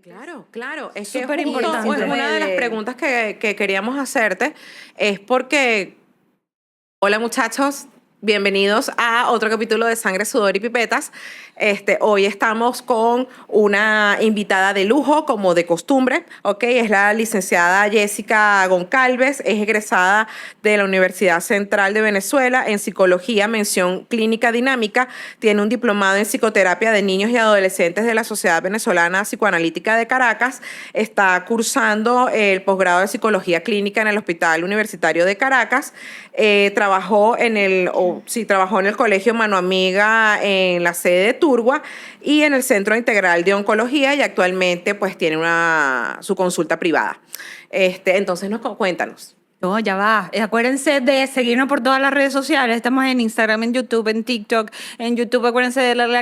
Claro, claro. Es que Súper justo importante. es una de las preguntas que queríamos hacerte, es porque, hola muchachos, bienvenidos a otro capítulo de Sangre, Sudor y Pipetas. Hoy estamos con una invitada de lujo, como de costumbre, ¿ok? Es la licenciada Jessica Goncalves, es egresada de la Universidad Central de Venezuela en Psicología, mención Clínica Dinámica, tiene un diplomado en Psicoterapia de Niños y Adolescentes de la Sociedad Venezolana Psicoanalítica de Caracas, está cursando el posgrado de Psicología Clínica en el Hospital Universitario de Caracas, trabajó en el Colegio Mano Amiga en la sede de Turgua y en el Centro Integral de Oncología, y actualmente pues tiene su consulta privada. Entonces cuéntanos. No, ya va. Acuérdense de seguirnos por todas las redes sociales. Estamos en Instagram, en YouTube, en TikTok. En YouTube, acuérdense de darle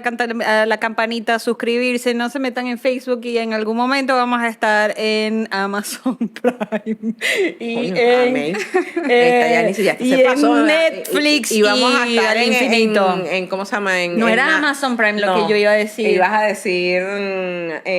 a la campanita, suscribirse. No se metan en Facebook, y en algún momento vamos a estar en Amazon Prime. Y Coño, en, amén. Ya ni siquiera y se pasó, en ¿verdad? Netflix y vamos a y estar al infinito. en ¿cómo se llama? No era Amazon Prime lo que yo iba a decir. Ibas a decir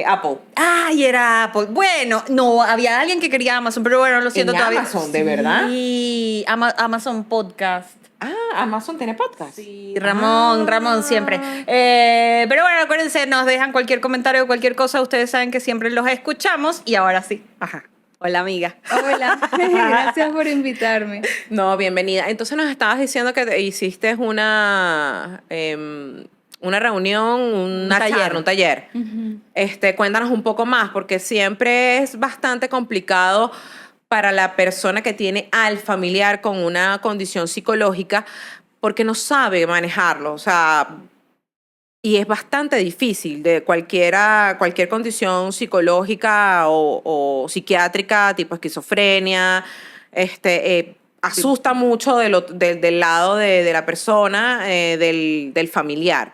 Apple. Ay, era Apple. Bueno, no, había alguien que quería Amazon, pero bueno, lo siento En todavía. Amazon, ¿de verdad? Sí, Amazon Podcast. Ah, Amazon tiene podcast. Sí, Ramón siempre. Pero bueno, acuérdense, nos dejan cualquier comentario, cualquier cosa. Ustedes saben que siempre los escuchamos. Y ahora sí. Ajá. Hola, amiga. Hola, gracias por invitarme. No, bienvenida. Entonces nos estabas diciendo que hiciste una reunión, un taller. Cuéntanos un poco más, porque siempre es bastante complicado para la persona que tiene al familiar con una condición psicológica, porque no sabe manejarlo. O sea, y es bastante difícil de cualquier condición psicológica o psiquiátrica, tipo esquizofrenia, asusta mucho del lado de la persona, del familiar.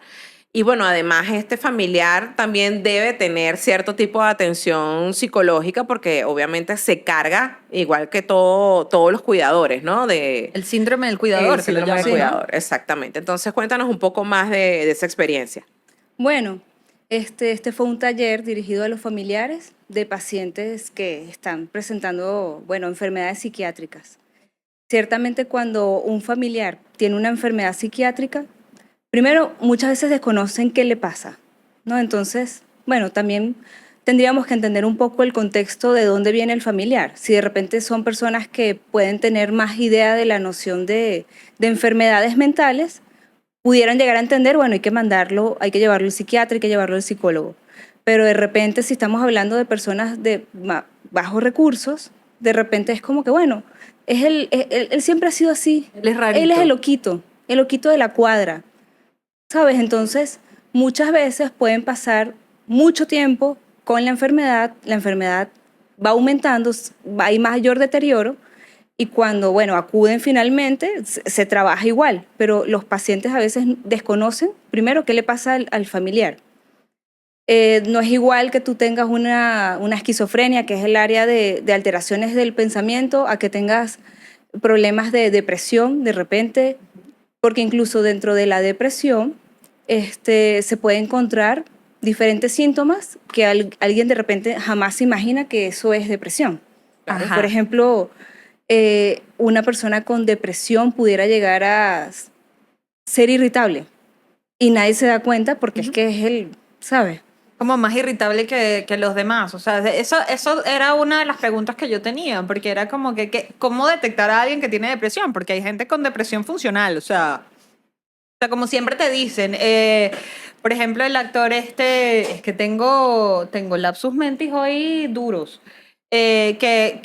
Y bueno, además este familiar también debe tener cierto tipo de atención psicológica, porque obviamente se carga, igual que todos los cuidadores, ¿no? El síndrome del cuidador. El síndrome del cuidador, exactamente. Entonces cuéntanos un poco más de esa experiencia. Bueno, este fue un taller dirigido a los familiares de pacientes que están presentando, enfermedades psiquiátricas. Ciertamente, cuando un familiar tiene una enfermedad psiquiátrica, primero, muchas veces desconocen qué le pasa, ¿no? Entonces, también tendríamos que entender un poco el contexto de dónde viene el familiar. Si de repente son personas que pueden tener más idea de la noción de enfermedades mentales, pudieran llegar a entender, hay que llevarlo al psiquiatra, hay que llevarlo al psicólogo. Pero de repente, si estamos hablando de personas de bajos recursos, de repente es como que, él siempre ha sido así. Él es rarito. Él es el loquito de la cuadra, ¿sabes? Entonces, muchas veces pueden pasar mucho tiempo con la enfermedad va aumentando, hay mayor deterioro, y cuando, acuden finalmente, se trabaja igual, pero los pacientes a veces desconocen, primero, qué le pasa al familiar. No es igual que tú tengas una esquizofrenia, que es el área de alteraciones del pensamiento, a que tengas problemas de depresión de repente, porque incluso dentro de la depresión se puede encontrar diferentes síntomas que alguien de repente jamás se imagina que eso es depresión. Ajá. Por ejemplo, una persona con depresión pudiera llegar a ser irritable y nadie se da cuenta, porque es que es él, ¿sabes? Como más irritable que los demás. O sea, eso era una de las preguntas que yo tenía, porque era como que ¿cómo detectar a alguien que tiene depresión? Porque hay gente con depresión funcional, o sea, como siempre te dicen, por ejemplo, el actor es que tengo lapsus mentis hoy duros, que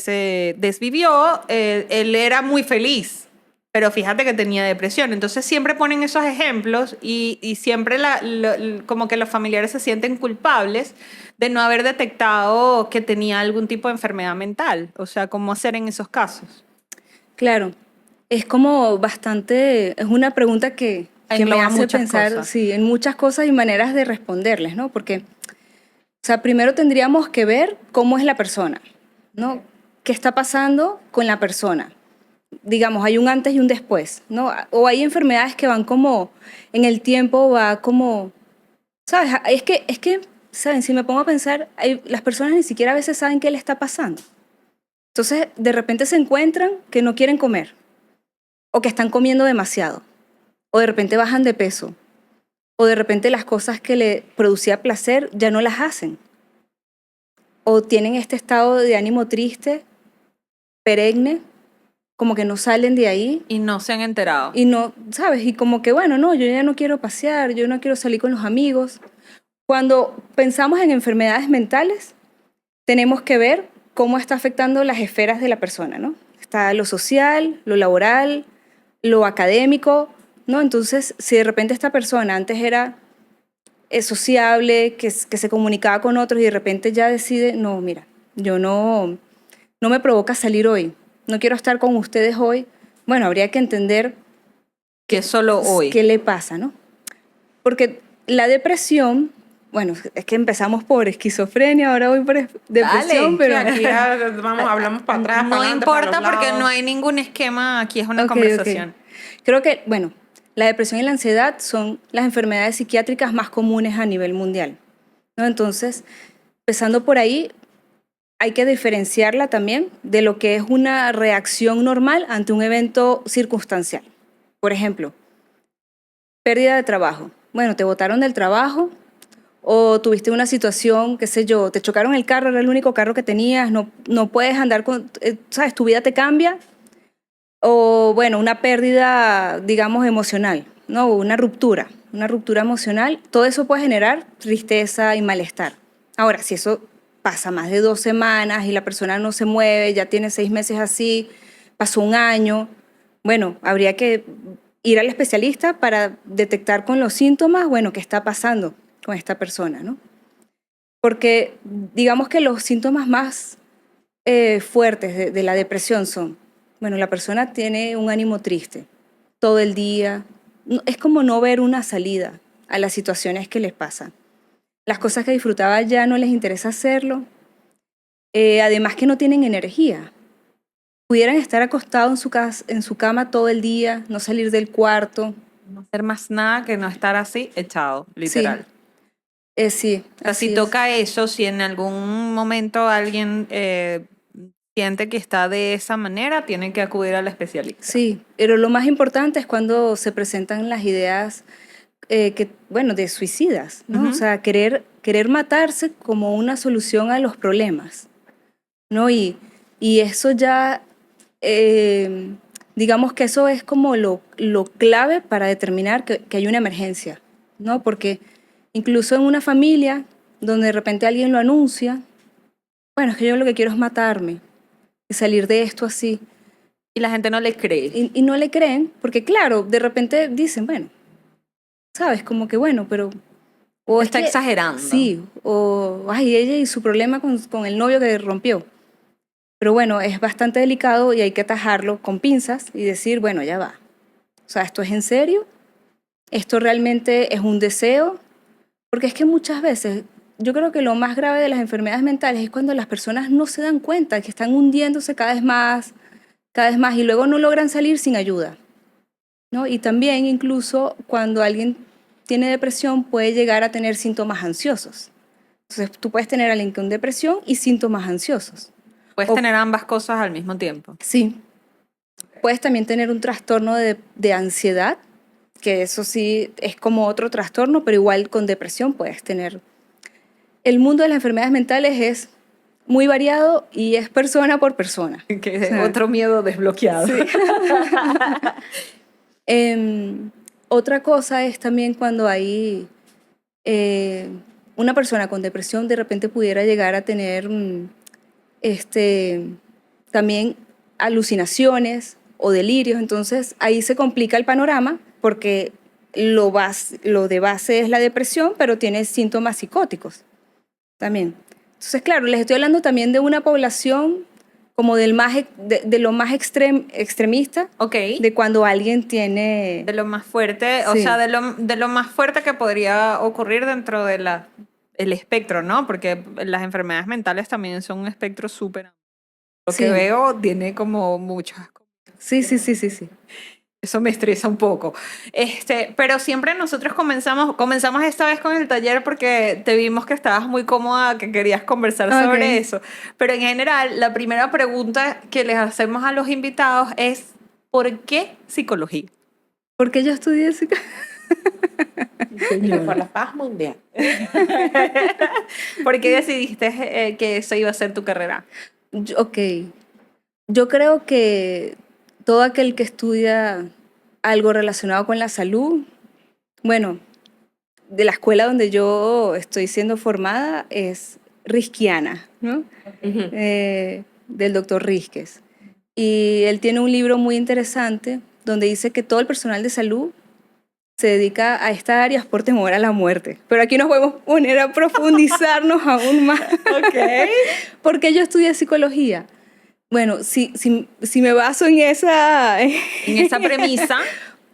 se desvivió, él era muy feliz, pero fíjate que tenía depresión. Entonces siempre ponen esos ejemplos y siempre como que los familiares se sienten culpables de no haber detectado que tenía algún tipo de enfermedad mental. O sea, ¿cómo hacer en esos casos? Claro, es como bastante, es una pregunta que me hace pensar, sí, en muchas cosas y maneras de responderles, ¿no? Porque, o sea, primero tendríamos que ver cómo es la persona, ¿no? ¿Qué está pasando con la persona? Digamos, hay un antes y un después, ¿no? O hay enfermedades que van como, en el tiempo va como, ¿sabes? Es que ¿saben? Si me pongo a pensar, las personas ni siquiera a veces saben qué le está pasando. Entonces, de repente se encuentran que no quieren comer, o que están comiendo demasiado, o de repente bajan de peso, o de repente las cosas que le producía placer ya no las hacen, o tienen este estado de ánimo triste, perenne, como que no salen de ahí. Y no se han enterado. Y no, ¿sabes? Y como que, bueno, no, yo ya no quiero pasear, yo no quiero salir con los amigos. Cuando pensamos en enfermedades mentales, tenemos que ver cómo está afectando las esferas de la persona, ¿no? Está lo social, lo laboral, lo académico, ¿no? Entonces, si de repente esta persona antes era sociable, que se comunicaba con otros y de repente ya decide, no, mira, yo no me provoca salir hoy, no quiero estar con ustedes hoy, bueno, habría que entender Que solo hoy. qué le pasa, ¿no? Porque la depresión, bueno, es que empezamos por esquizofrenia, ahora voy por depresión, Dale, pero... Sí, aquí ya hablamos para atrás, No para adelante, para importa los porque lados. no hay ningún esquema, aquí es una Ok, conversación. ok. Creo que, bueno, la depresión y la ansiedad son las enfermedades psiquiátricas más comunes a nivel mundial, ¿no? Entonces, empezando por ahí, hay que diferenciarla también de lo que es una reacción normal ante un evento circunstancial. Por ejemplo, pérdida de trabajo. Bueno, te botaron del trabajo o tuviste una situación, qué sé yo, te chocaron el carro, era el único carro que tenías, no puedes andar con, ¿sabes? Tu vida te cambia. O bueno, una pérdida, digamos, emocional, ¿no? Una ruptura emocional. Todo eso puede generar tristeza y malestar. Ahora, si eso pasa más de 2 semanas y la persona no se mueve, ya tiene 6 meses así, pasó un año, bueno, habría que ir al especialista para detectar con los síntomas, bueno, qué está pasando con esta persona, ¿no? Porque digamos que los síntomas más fuertes de la depresión son, bueno, la persona tiene un ánimo triste todo el día, es como no ver una salida a las situaciones que les pasan. Las cosas que disfrutaba ya no les interesa hacerlo, además que no tienen energía. Pudieran estar acostados en su cama todo el día, no salir del cuarto. No hacer más nada que no estar así echado, literal. Sí, O sea, así si es. toca eso, si en algún momento alguien siente que está de esa manera, tiene que acudir al especialista. Sí, pero lo más importante es cuando se presentan las ideas bueno, de suicidas, ¿no? Ujú. O sea, querer matarse como una solución a los problemas, ¿no? Y eso ya, digamos que eso es como lo clave para determinar que hay una emergencia, ¿no? Porque incluso en una familia donde de repente alguien lo anuncia, bueno, es que yo lo que quiero es matarme y salir de esto así. Y la gente no le cree. Y no le creen, porque claro, de repente dicen, bueno, ¿sabes? Como que bueno, pero... O Está exagerando. Sí, o ay, ella y su problema con el novio que rompió. Pero bueno, es bastante delicado y hay que atajarlo con pinzas y decir, bueno, ya va. O sea, ¿esto es en serio? ¿Esto realmente es un deseo? Porque es que muchas veces, yo creo que lo más grave de las enfermedades mentales es cuando las personas no se dan cuenta que están hundiéndose cada vez más, y luego no logran salir sin ayuda, ¿no? Y también incluso cuando alguien tiene depresión puede llegar a tener síntomas ansiosos. Entonces tú puedes tener a alguien con depresión y síntomas ansiosos. Puedes O- tener ambas cosas al mismo tiempo. Sí. Puedes también tener un trastorno de ansiedad, que eso sí es como otro trastorno, pero igual con depresión puedes tener. El mundo de las enfermedades mentales es muy variado y es persona por persona. Que O sea, otro miedo desbloqueado. Sí. Otra cosa es también cuando hay una persona con depresión de repente pudiera llegar a tener también alucinaciones o delirios. Entonces ahí se complica el panorama porque lo de base es la depresión, pero tiene síntomas psicóticos también. Entonces, claro, les estoy hablando también de una población como de lo más extremista, Ok. de cuando alguien tiene... De lo más fuerte, o Sí. sea, de lo más fuerte que podría ocurrir dentro de el espectro, ¿no? Porque las enfermedades mentales también son un espectro súper amplio. Lo Sí. que veo tiene como muchas. Sí. Eso me estresa un poco. Pero siempre nosotros comenzamos esta vez con el taller porque te vimos que estabas muy cómoda, que querías conversar sobre Ok. eso. Pero en general, la primera pregunta que les hacemos a los invitados es, ¿por qué psicología? Porque yo estudié Por la paz mundial. ¿Por qué decidiste que eso iba a ser tu carrera? Ok. Yo creo que todo aquel que estudia algo relacionado con la salud, bueno, de la escuela donde yo estoy siendo formada es Riskiana, ¿no? Ujú. Del doctor Rizquez. Y él tiene un libro muy interesante donde dice que todo el personal de salud se dedica a estas áreas por temor a la muerte. Pero aquí nos podemos poner a profundizarnos aún más. Ok. Porque yo estudié psicología. Bueno, si me baso en esa... En esa premisa,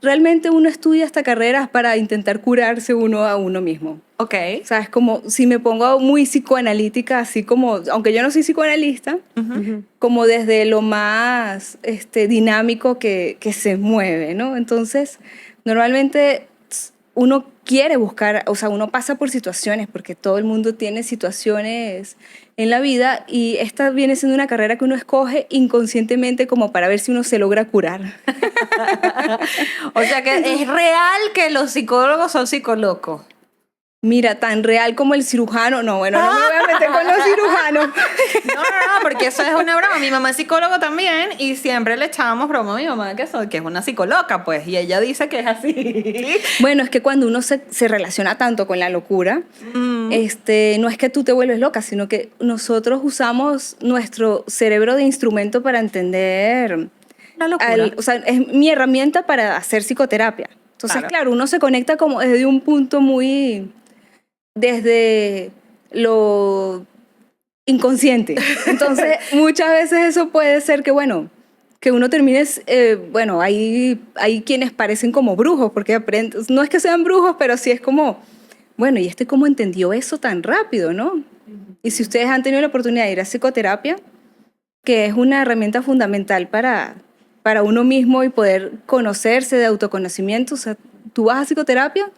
Realmente uno estudia esta carrera para intentar curarse uno a uno mismo. ok. O sea, es como si me pongo muy psicoanalítica, así como, aunque yo no soy psicoanalista, Ujú. como desde lo más dinámico que se mueve, ¿no? Entonces, normalmente uno quiere buscar, o sea, uno pasa por situaciones, porque todo el mundo tiene situaciones en la vida, y esta viene siendo una carrera que uno escoge inconscientemente como para ver si uno se logra curar. O sea que es real que los psicólogos son psicólogos. Mira, tan real como el cirujano. No, bueno, no me voy a meter con los cirujanos. No, porque eso es una broma. Mi mamá es psicólogo también y siempre le echábamos broma a mi mamá que es una psicóloga, pues, y ella dice que es así. Bueno, es que cuando uno se relaciona tanto con la locura, no es que tú te vuelves loca, sino que nosotros usamos nuestro cerebro de instrumento para entender. Una locura. O sea, es mi herramienta para hacer psicoterapia. Entonces, claro, uno se conecta como desde un punto muy, desde lo inconsciente. Entonces, muchas veces eso puede ser que, bueno, que uno termine, bueno, hay quienes parecen como brujos, porque aprenden, no es que sean brujos, pero sí es como, bueno, ¿y cómo entendió eso tan rápido, no? Y si ustedes han tenido la oportunidad de ir a psicoterapia, que es una herramienta fundamental para uno mismo y poder conocerse, de autoconocimiento. O sea, tú vas a psicoterapia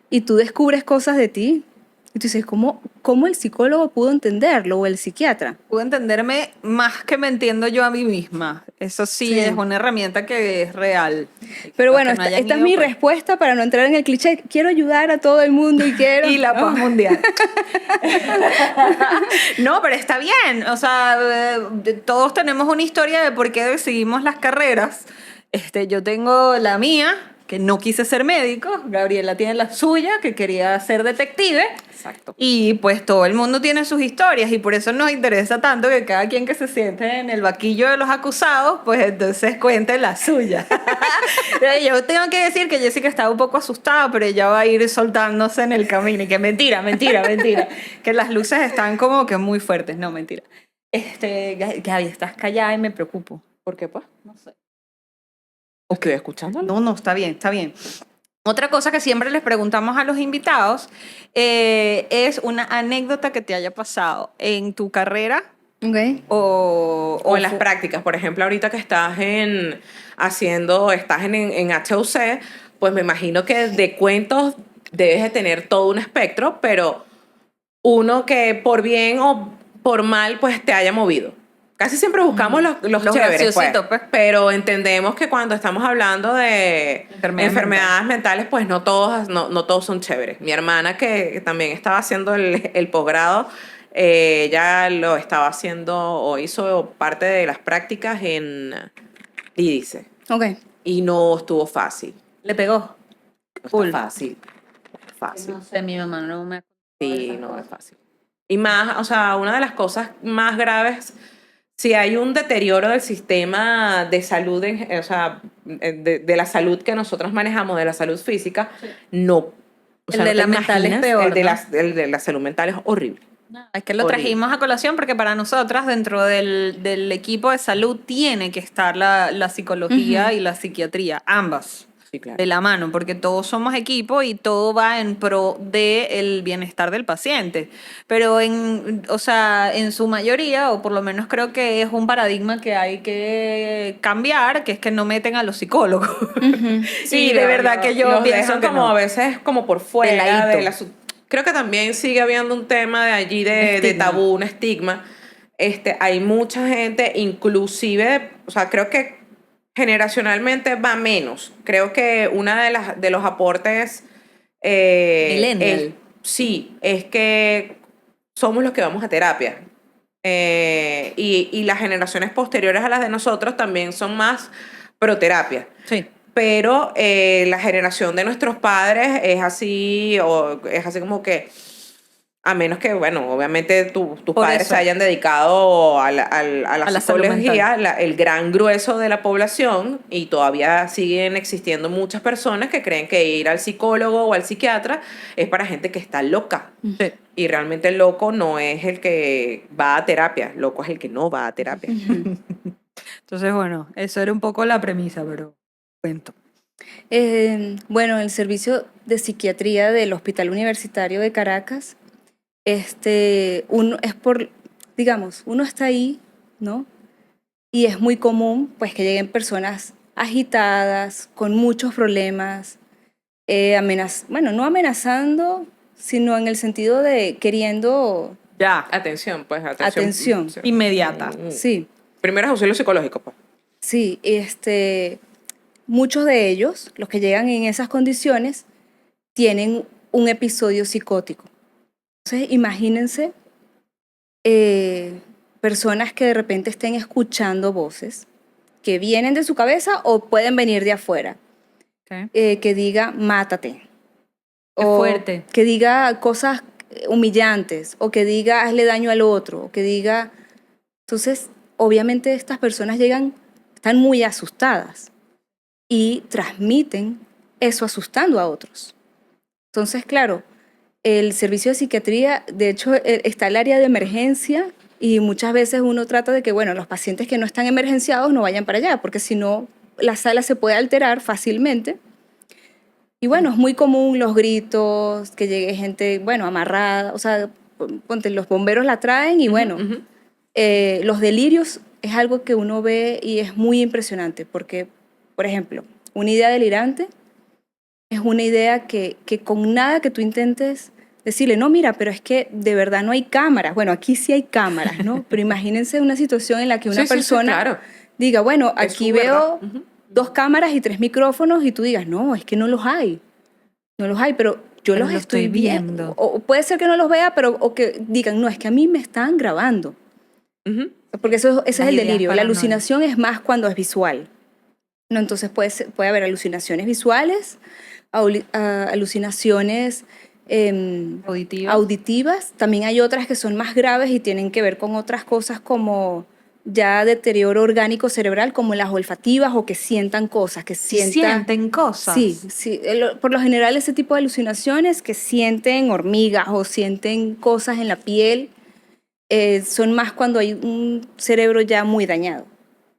y tú descubres cosas de ti. Y tú dices, ¿cómo el psicólogo pudo entenderlo o el psiquiatra? Puedo entenderme más que me entiendo yo a mí misma. Eso sí, es una herramienta que es real. Pero Los bueno, que no hayan esta es ido, mi pues. respuesta para no entrar en el cliché. Quiero ayudar a todo el mundo y quiero... Y la ¿no? paz mundial. No, pero está bien. O sea, todos tenemos una historia de por qué decidimos las carreras. Yo tengo la mía, que no quise ser médico. Gabriela tiene la suya, que quería ser detective. Exacto. Y pues todo el mundo tiene sus historias y por eso nos interesa tanto que cada quien que se siente en el vaquillo de los acusados, pues entonces cuente la suya. Yo tengo que decir que Jessica estaba un poco asustada, pero ella va a ir soltándose en el camino. Y que mentira. Que las luces están como que muy fuertes. No, mentira. Gaby, estás callada y me preocupo. ¿Por qué, pues? No sé. Estoy escuchando. No, está bien. Otra cosa que siempre les preguntamos a los invitados es una anécdota que te haya pasado en tu carrera Ok. O en las prácticas. Por ejemplo, ahorita que estás en HUC, pues me imagino que de cuentos debes de tener todo un espectro, pero uno que por bien o por mal, pues te haya movido. Casi siempre buscamos los Los chéveres, pues. graciositos, pues. Pero entendemos que cuando estamos hablando de enfermedades mentales, pues no todos son chéveres. Mi hermana, que también estaba haciendo el posgrado, ella lo estaba haciendo o hizo parte de las prácticas en Lídice. Ok. Y no estuvo fácil. Le pegó. No está Full. fácil. Fácil. No sé, mi mamá no me... Sí, no es fácil. Y más, o sea, una de las cosas más graves, si hay un deterioro del sistema de salud, o sea, de la salud que nosotros manejamos, de la salud física, no. O sea, El de no la te mental es imaginas, peor, el de, ¿no? el de la salud mental es horrible. Es que lo Horrible. trajimos a colación porque para nosotras, dentro del equipo de salud, tiene que estar la psicología y la psiquiatría, ambas. Sí, claro. de la mano, porque todos somos equipo y todo va en pro del bienestar del paciente. Pero o sea, en su mayoría, o por lo menos creo que es un paradigma que hay que cambiar, que es que no meten a los psicólogos. Sí, Y de verdad que yo los pienso dejan que como no. a veces como por fuera ladito. de la creo que también sigue habiendo un tema de allí Un de estigma. tabú, un estigma. Hay mucha gente, inclusive, o sea, creo que generacionalmente va menos. Creo que una de los aportes Millennial. sí, es que somos los que vamos a terapia. Y las generaciones posteriores a las de nosotros también son más pro terapia. Sí. Pero la generación de nuestros padres es así, o es así como que, a menos que, bueno, obviamente tus Por padres eso. se hayan dedicado a la A la salud psicología, mental. el gran grueso de la población, y todavía siguen existiendo muchas personas que creen que ir al psicólogo o al psiquiatra es para gente que está loca. Sí. Y realmente el loco no es el que va a terapia, loco es el que no va a terapia. Entonces, bueno, eso era un poco la premisa, pero cuento. Bueno, el servicio de psiquiatría del Hospital Universitario de Caracas, uno es digamos, uno está ahí, ¿no? Y es muy común, pues, que lleguen personas agitadas, con muchos problemas, bueno, no amenazando, sino en el sentido de queriendo Ya. Atención, pues, atención. Sí. Inmediata. Sí, Primeros auxilios psicológicos, pues. sí, muchos de ellos, los que llegan en esas condiciones, tienen un episodio psicótico. Entonces, imagínense personas que de repente estén escuchando voces que vienen de su cabeza o pueden venir de afuera, Ok. que diga mátate, Qué o fuerte. que diga cosas humillantes, o que diga hazle daño al otro, o que diga... Entonces, obviamente estas personas están muy asustadas y transmiten eso asustando a otros. Entonces, claro, el servicio de psiquiatría, de hecho, está el área de emergencia y muchas veces uno trata de que, bueno, los pacientes que no están emergenciados no vayan para allá, porque si no, la sala se puede alterar fácilmente. Y bueno, es muy común los gritos, que llegue gente, bueno, amarrada, o sea, ponte, los bomberos la traen y bueno, Ujú. los delirios es algo que uno ve y es muy impresionante, porque, por ejemplo, una idea delirante es una idea que con nada que tú intentes decirle, no, mira, pero es que de verdad no hay cámaras. Bueno, aquí sí hay cámaras, ¿no? Pero imagínense una situación en la que una Sí, sí, sí, persona claro. diga, bueno, Es aquí su verdad. veo Ujú. 2 cámaras y 3 micrófonos y tú digas, no, es que no los hay. No los hay, pero yo Pero los lo estoy estoy viendo. viendo. O puede ser que no los vea, pero o que digan, no, es que a mí me están grabando. Ujú. Porque ese es Las el ideas delirio. La paranoicas. alucinación es más cuando es visual. ¿No? Entonces puede haber alucinaciones visuales, alucinaciones Auditiva. auditivas. También hay otras que son más graves y tienen que ver con otras cosas como ya deterioro orgánico cerebral, como las olfativas o que sientan cosas, que Sienten cosas. Sí, sí. Por lo general ese tipo de alucinaciones que sienten hormigas o sienten cosas en la piel son más cuando hay un cerebro ya muy dañado.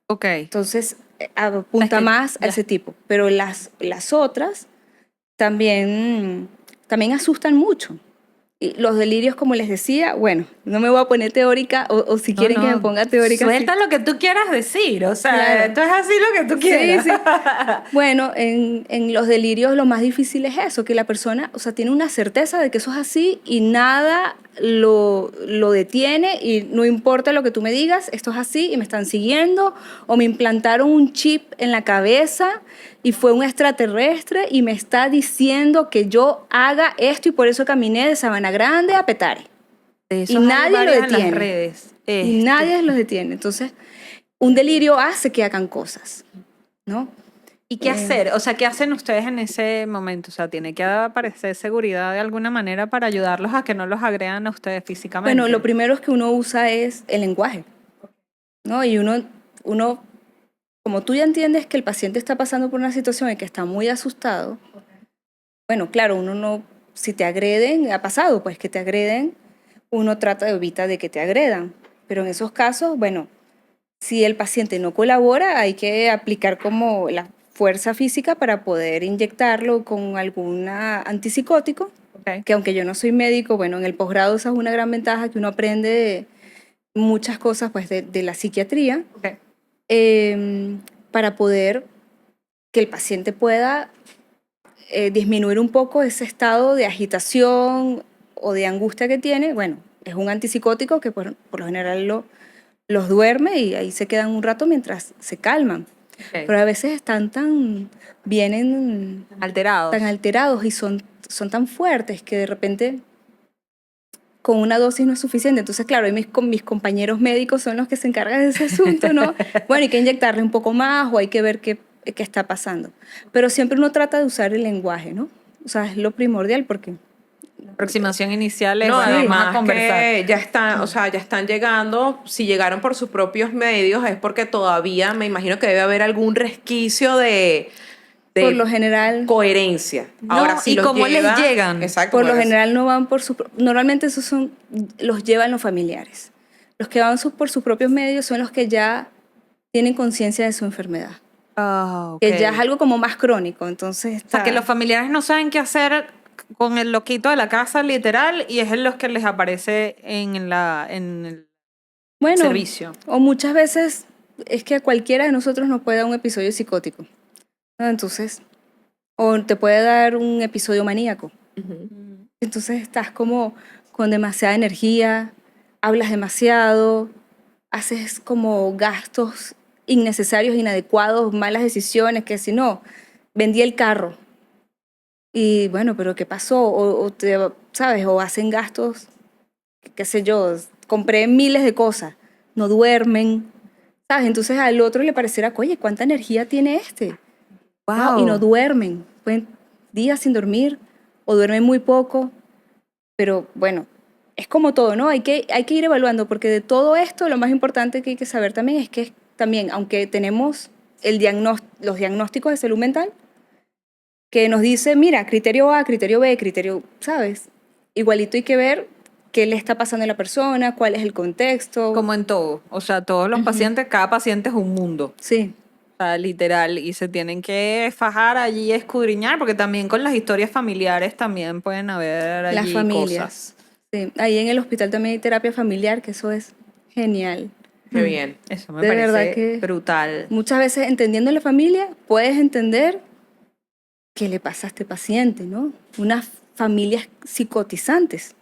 Ok. Entonces apunta Es que más a ya. ese tipo. Pero las otras también asustan mucho. Y los delirios, como les decía, bueno, no me voy a poner teórica o si No, quieren que no, me ponga teórica. Suelta sí. lo que tú quieras decir. O sea, Claro. esto es así lo que tú quieras. Sí, sí. Bueno, en los delirios lo más difícil es eso, que la persona, o sea, tiene una certeza de que eso es así y nada lo detiene y no importa lo que tú me digas, esto es así y me están siguiendo o me implantaron un chip en la cabeza y fue un extraterrestre y me está diciendo que yo haga esto y por eso caminé de Sabana Grande a Petare. De Y esos hay nadie lo varios en las detiene. redes. Y nadie los detiene. Entonces, un delirio hace que hagan cosas, ¿no? ¿Y qué hacer? O sea, ¿qué hacen ustedes en ese momento? O sea, tiene que aparecer seguridad de alguna manera para ayudarlos a que no los agredan a ustedes físicamente. Bueno, lo primero que uno usa es el lenguaje, ¿no? Y uno, como tú ya entiendes que el paciente está pasando por una situación en que está muy asustado, bueno, claro, uno no, si te agreden, ha pasado, pues que te agreden, uno trata de evitar de que te agredan. Pero en esos casos, bueno, si el paciente no colabora, hay que aplicar como las fuerza física para poder inyectarlo con algún antipsicótico, Ok. que aunque yo no soy médico, bueno, en el posgrado esa es una gran ventaja que uno aprende muchas cosas pues de la psiquiatría, Ok. para poder que el paciente pueda disminuir un poco ese estado de agitación o de angustia que tiene. Bueno, es un antipsicótico que por lo general los duerme y ahí se quedan un rato mientras se calman. Ok. Pero a veces están vienen Alterados. tan alterados y son tan fuertes que de repente con una dosis no es suficiente. Entonces, claro, ahí mis compañeros médicos son los que se encargan de ese asunto, ¿no? Bueno, hay que inyectarle un poco más o hay que ver qué está pasando. Pero siempre uno trata de usar el lenguaje, ¿no? O sea, es lo primordial porque... La aproximación inicial es, No, bueno, vamos a además conversar. que ya están, o sea, ya están llegando, si llegaron por sus propios medios es porque todavía me imagino que debe haber algún resquicio de Por lo general, coherencia. No, Ahora, si ¿y los cómo les llegan? Exacto. por lo pues, general no van por normalmente los llevan los familiares. Los que van por sus propios medios son los que ya tienen conciencia de su enfermedad, Ah, ok. que ya es algo como más crónico, entonces O sea, que los familiares no saben qué hacer con el loquito de la casa, literal, y es en los que les aparece en el bueno, servicio. o muchas veces es que a cualquiera de nosotros nos puede dar un episodio psicótico, ¿no? Entonces, o te puede dar un episodio maníaco. ujú. Entonces estás como con demasiada energía, hablas demasiado, haces como gastos innecesarios, inadecuados, malas decisiones, que si no, vendí el carro. Y bueno, pero ¿qué pasó? ¿Sabes? O hacen gastos, qué sé yo, compré miles de cosas, no duermen, ¿sabes? Entonces al otro le parecerá, oye, ¿cuánta energía tiene este? Wow. Y no duermen, pueden días sin dormir o duermen muy poco, pero bueno, es como todo, ¿no? Hay que ir evaluando porque de todo esto lo más importante que hay que saber también es que también, aunque tenemos los diagnósticos de salud mental, que nos dice, mira, criterio A, criterio B, criterio, ¿sabes? Igualito hay que ver qué le está pasando a la persona, cuál es el contexto. Como en todo. O sea, todos los pacientes, cada paciente es un mundo. Sí, O sea, literal. Y se tienen que fajar allí, escudriñar, porque también con las historias familiares también pueden haber las allí familias. cosas. Sí. Ahí en el hospital también hay terapia familiar, que eso es genial. Qué bien. Eso me De parece verdad que brutal. muchas veces entendiendo la familia puedes entender qué le pasa a este paciente, ¿no? Unas familias psicotizantes.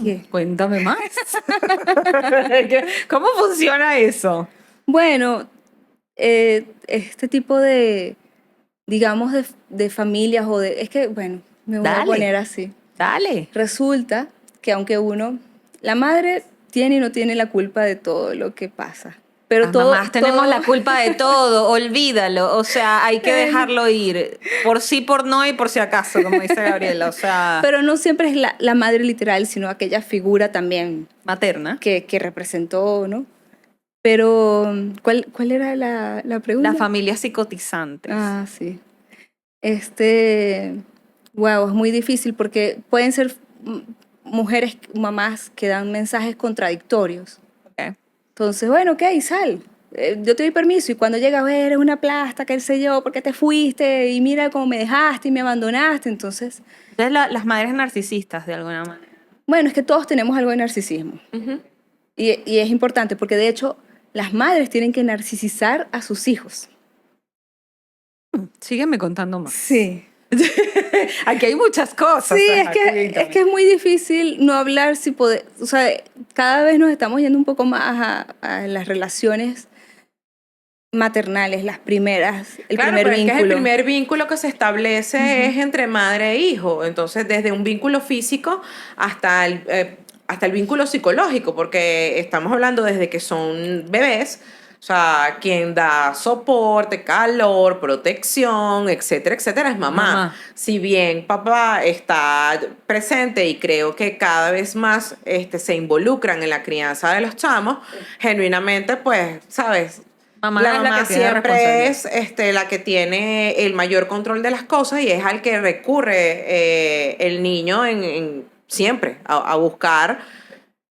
¿Qué? Cuéntame más. ¿Cómo funciona eso? Bueno, este tipo de, digamos, de familias es que, bueno, me voy a Dale. poner así. Dale. Resulta que aunque la madre tiene y no tiene la culpa de todo lo que pasa, pero Las todo, mamás tenemos todo- la culpa de todo, olvídalo. O sea, hay que dejarlo ir. Por sí, por no y por si acaso, como dice Gabriela. O sea, pero no siempre es la madre literal, sino aquella figura también materna. que representó, ¿no? Pero, ¿cuál era la pregunta? Las familias psicotizantes. Ah, sí. Wow, es muy difícil porque pueden ser mujeres, mamás que dan mensajes contradictorios. Ok. Entonces, bueno, ok, sal. Yo te doy permiso y cuando llega a ver, eres una plasta, qué sé yo, ¿por qué te fuiste? Y mira cómo me dejaste y me abandonaste. Entonces, Entonces, las madres narcisistas, de alguna manera. bueno, es que todos tenemos algo de narcisismo. Ujú. Y es importante porque de hecho las madres tienen que narcisizar a sus hijos. Sígueme contando más. Sí. Aquí hay muchas cosas. Sí, Ajá, es que es muy difícil no hablar si poder, o sea, cada vez nos estamos yendo un poco más a las relaciones maternales, las primeras, el Claro, primer pero es que vínculo. el primer vínculo que se establece es entre madre e hijo. Entonces, desde un vínculo físico hasta el vínculo psicológico, porque estamos hablando desde que son bebés, o sea, quien da soporte, calor, protección, etcétera, etcétera, es mamá. Mamá. Si bien papá está presente y creo que cada vez más se involucran en la crianza de los chamos, genuinamente, pues, ¿sabes? Mamá La es la mamá que tiene siempre responsabilidad. es la que tiene el mayor control de las cosas y es al que recurre el niño siempre a buscar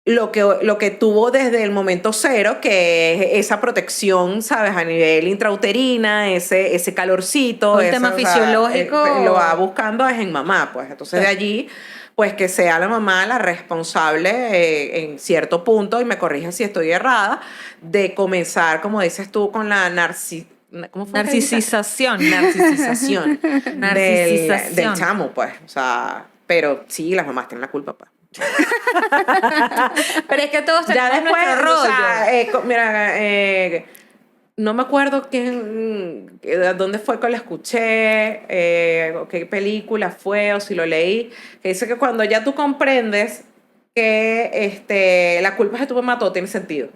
lo que tuvo desde el momento cero, que es esa protección, ¿sabes? A nivel intrauterina, ese calorcito. Todo el tema fisiológico. Lo va buscando es en mamá, pues. Entonces, de allí, pues que sea la mamá la responsable en cierto punto, y me corrige si estoy errada, de comenzar, como dices tú, con la ¿cómo fue que dices? Narcisización. Narcisización. Narcisización. Del chamo, pues. O sea, pero sí, las mamás tienen la culpa, pues. Pero es que todos Ya tenemos después, nuestro rollo. o sea, mira, no me acuerdo dónde fue que lo escuché, o qué película fue, o si lo leí, que dice que cuando ya tú comprendes que la culpa es de tu mamá, todo tiene sentido.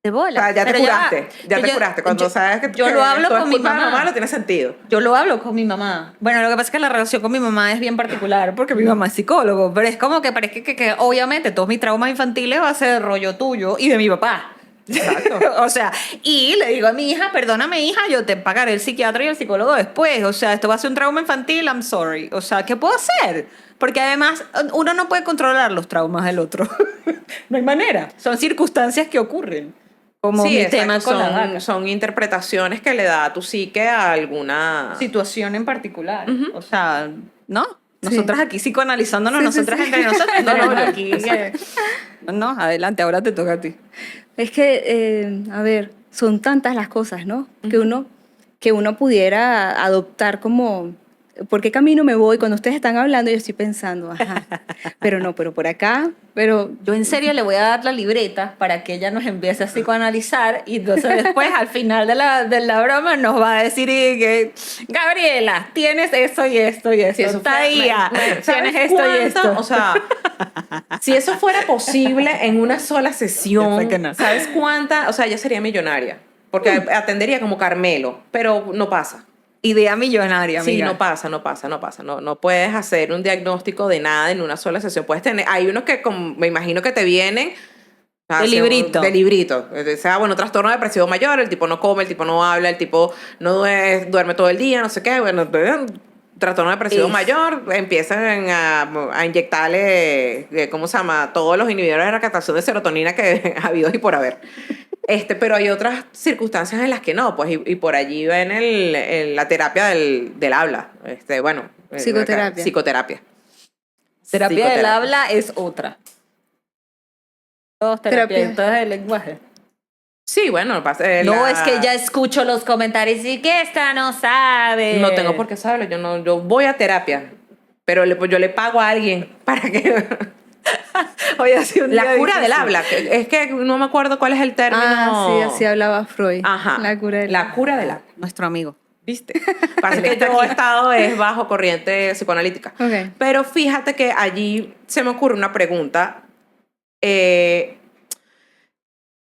De O bola. sea, ya te Pero curaste, ya te yo- curaste. Cuando yo- sabes que yo lo hablo todo es con mi culpa de la mamá. mamá, no tiene sentido. Yo lo hablo con mi mamá. Bueno, lo que pasa es que la relación con mi mamá es bien particular porque mi mamá es psicólogo, pero es como que parece que obviamente todos mis traumas infantiles va a ser rollo tuyo y de mi papá. Exacto. O sea, y le digo a mi hija, perdóname hija, yo te pagaré el psiquiatra y el psicólogo después. O sea, esto va a ser un trauma infantil, I'm sorry. O sea, ¿qué puedo hacer? Porque además uno no puede controlar los traumas del otro. No hay manera. Son circunstancias que ocurren. Como mi exacto, tema con la vaca. son interpretaciones que le da a tu psique a alguna... Situación en particular. O sea, ¿no? Sí. Nosotras aquí psicoanalizándonos, Sí, sí, nosotras sí. entre nosotras. No, no, tenemos yo- aquí no, adelante, ahora te toca a ti. Es que, a ver, son tantas las cosas, ¿no? Que uno pudiera adoptar como, ¿por qué camino me voy? Cuando ustedes están hablando, yo estoy pensando, ajá, pero no, pero por acá, pero Yo en serio le voy a dar la libreta para que ella nos empiece a psicoanalizar y entonces después al final de la broma nos va a decir y que, Gabriela, tienes esto y esto y esto. Si eso fuera- Taía, ¿sabes tienes esto y cuánto? esto. O sea, si eso fuera posible en una sola Yo sé sesión, que no. ¿sabes cuánta? O sea, ella sería millonaria. Porque atendería como Carmelo, pero no pasa. Idea millonaria, Sí, amiga. no pasa. No puedes hacer un diagnóstico de nada en una sola sesión. Puedes tener, hay unos que me imagino que te vienen De librito. De librito. O sea, bueno, trastorno depresivo mayor, el tipo no come, el tipo no habla, el tipo no duerme todo el día, no sé qué. Bueno, trastorno depresivo mayor, empiezan a inyectarle, ¿cómo se llama? Todos los inhibidores de recaptación de serotonina que ha habido y por haber. Pero hay otras circunstancias en las que no, pues, y por allí ven la terapia del habla. Bueno. Psicoterapia. Psicoterapia. Terapia del habla es otra. Todos Terapia. terapeutas del lenguaje. Sí, bueno, No, es que ya escucho los comentarios y que esta no sabe. No tengo por qué saberlo, yo voy a terapia, pero yo le pago a alguien para que... Hoy ha sido un La día cura del difícil. habla, es que no me acuerdo cuál es el término. sí, así hablaba Freud. Ajá. La cura del La cura del habla. Nuestro amigo. ¿Viste? Parece que yo he estado bajo corriente psicoanalítica. Ok. Pero fíjate que allí se me ocurre una pregunta.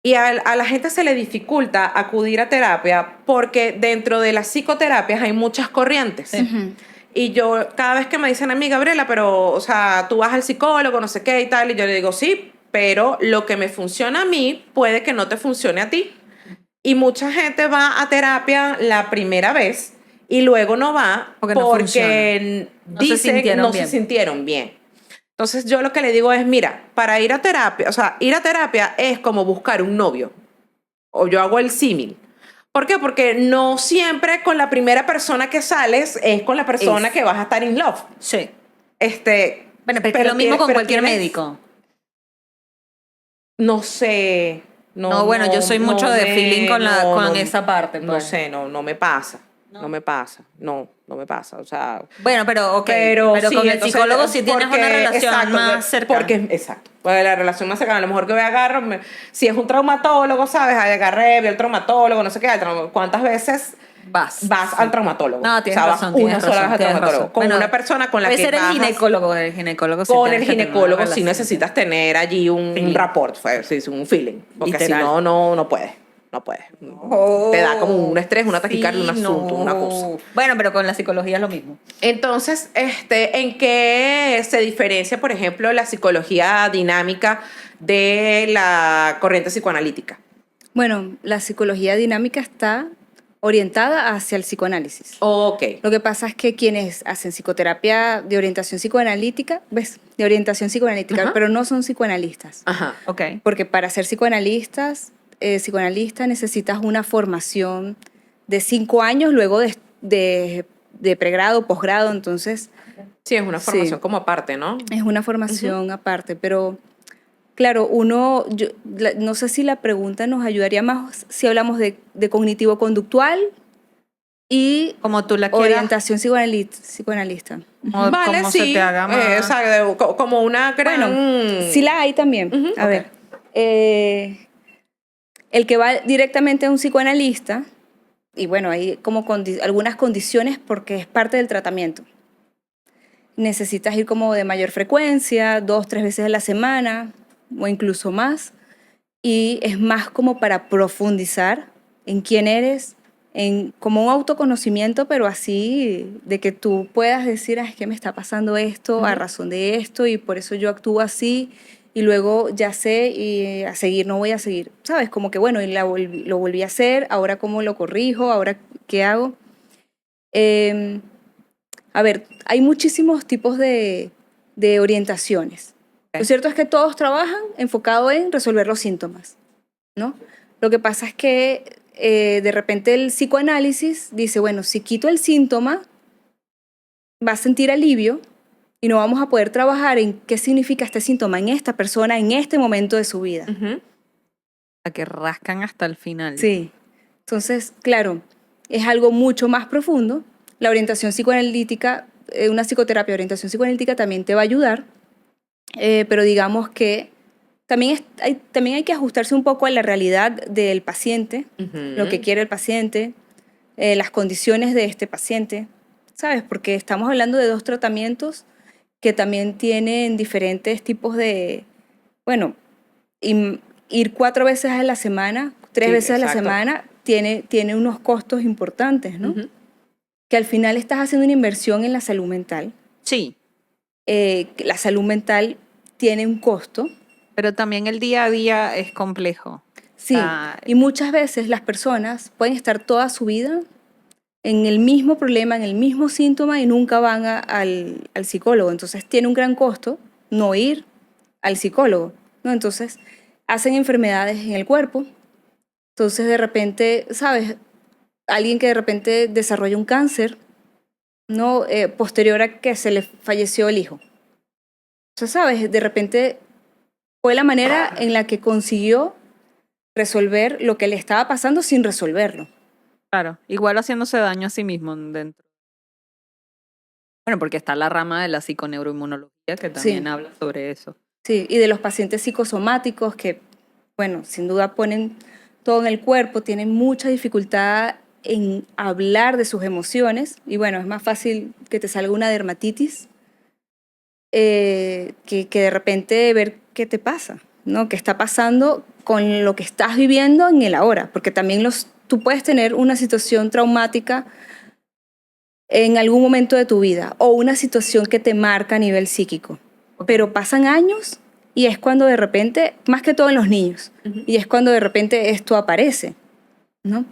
Y a la gente se le dificulta acudir a terapia porque dentro de las psicoterapias hay muchas corrientes. Ujú. Y yo, cada vez que me dicen a mí, Gabriela, pero, o sea, tú vas al psicólogo, no sé qué y tal, y yo le digo, sí, pero lo que me funciona a mí puede que no te funcione a ti. Y mucha gente va a terapia la primera vez y luego no va Porque no porque No se dicen sintieron no bien. se sintieron bien. Entonces yo lo que le digo es, mira, para ir a terapia, o sea, ir a terapia es como buscar un novio. O yo hago el símil. ¿Por qué? Porque no siempre con la primera persona que sales es con la persona que vas a estar in love. Sí. Bueno, Bueno, pero es lo mismo con cualquier médico. No sé. No, bueno, yo soy mucho de feeling con esa parte. No pues. sé, no me pasa. No. No me pasa. No me pasa. O sea. Bueno, pero ok. Pero, sí, con el entonces, psicólogo sí tienes porque- una relación exacto, más cercana. Porque, exacto. Pues la relación más cercana, a lo mejor que voy a agarrar, si es un traumatólogo, ¿sabes? Ahí agarré, vi al traumatólogo, no sé qué. ¿Cuántas veces vas Sí. al traumatólogo? No, tienes vas razón. una tienes sola razón, vez al tienes traumatólogo. razón. Con Bueno, una persona con la puede que ser el vas ginecólogo. El ginecólogo sí con tienes el que tener una ginecólogo sí relación. necesitas tener allí un rapport, sí, un feeling. Porque si Literal. no puedes. No puedes. Oh, Te da como un estrés, una taquicardia, sí, un asunto, no. una cosa. Bueno, pero con la psicología es lo mismo. Entonces, ¿en qué se diferencia, por ejemplo, la psicología dinámica de la corriente psicoanalítica? Bueno, la psicología dinámica está orientada hacia el psicoanálisis. Ok. Lo que pasa es que quienes hacen psicoterapia de orientación psicoanalítica, ¿ves? De orientación psicoanalítica, Ajá. pero no son psicoanalistas. Ajá. Ok. Porque para ser psicoanalista necesitas una formación de 5 años luego de pregrado, posgrado, entonces Sí, es una Sí. formación como aparte, ¿no? es una formación aparte, pero claro, no sé si la pregunta nos ayudaría más si hablamos de cognitivo-conductual y Como tú la quieras. orientación psicoanalista. Como, Vale, como sí. se te haga más. O sea, como una gran... Bueno, sí la hay también. Ujú, A ok. ver, el que va directamente a un psicoanalista, y bueno, hay como algunas condiciones porque es parte del tratamiento. Necesitas ir como de mayor frecuencia, 2, 3 veces a la semana o incluso más. Y es más como para profundizar en quién eres, como un autoconocimiento, pero así de que tú puedas decir, es que me está pasando esto a razón de esto y por eso yo actúo así y luego ya sé y a seguir, no voy a seguir. ¿Sabes? Como que bueno, y lo volví a hacer, ahora cómo lo corrijo, ahora qué hago. A ver, hay muchísimos tipos de orientaciones. Ok. Lo cierto es que todos trabajan enfocado en resolver los síntomas, ¿no? Lo que pasa es que de repente el psicoanálisis dice, bueno, si quito el síntoma, va a sentir alivio y no vamos a poder trabajar en qué significa este síntoma en esta persona en este momento de su vida. Ujú. A que rascan hasta el final. Sí. Entonces, claro, es algo mucho más profundo. La orientación psicoanalítica, una psicoterapia de orientación psicoanalítica también te va a ayudar, pero digamos que también hay que ajustarse un poco a la realidad del paciente, Ujú. lo que quiere el paciente, las condiciones de este paciente, ¿sabes? Porque estamos hablando de 2 tratamientos que también tienen diferentes tipos de, bueno, ir 4 veces a la semana, 3 Sí, veces a la exacto. semana, tiene unos costos importantes, ¿no? Ujú. Que al final estás haciendo una inversión en la salud mental. Sí, La salud mental tiene un costo. pero también el día a día es complejo. Sí, Ah, y muchas veces las personas pueden estar toda su vida en el mismo problema, en el mismo síntoma y nunca van al psicólogo. Entonces tiene un gran costo no ir al psicólogo, ¿no? Entonces hacen enfermedades en el cuerpo. Entonces de repente, ¿sabes? Alguien que de repente desarrolla un cáncer, ¿no? Posterior a que se le falleció el hijo. Entonces, ¿sabes? De repente fue la manera en la que consiguió resolver lo que le estaba pasando sin resolverlo. claro, igual haciéndose daño a sí mismo dentro. Bueno, porque está la rama de la psiconeuroinmunología que también habla sobre eso. Sí, y de los pacientes psicosomáticos que, bueno, sin duda ponen todo en el cuerpo, tienen mucha dificultad en hablar de sus emociones y bueno, es más fácil que te salga una dermatitis que de repente ver qué te pasa, ¿no? ¿Qué está pasando con lo que estás viviendo en el ahora? Porque también tú puedes tener una situación traumática en algún momento de tu vida o una situación que te marca a nivel psíquico. Pero pasan años y es cuando de repente, más que todo en los niños, y es cuando de repente esto aparece, ¿no?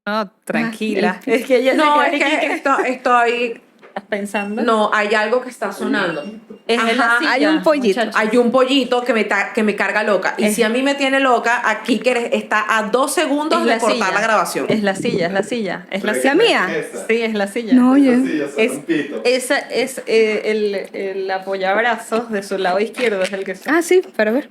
No, tranquila. Es que ella No, se es queda aquí que estoy... ¿estás pensando? No, hay algo que está sonando. Es de la Ajá. silla, Hay un pollito. muchachos. Hay un pollito que me carga loca. Y si a mí me tiene loca, aquí que está a 2 segundos Es de la cortar silla. la grabación. Es la silla, es la silla. Es la ¿La silla. mía? Esa. Sí, es la silla. No, oye. Esa silla se Es, da un pito. esa es el apoyabrazos de su lado izquierdo, es el que está. Ah, sí, para ver.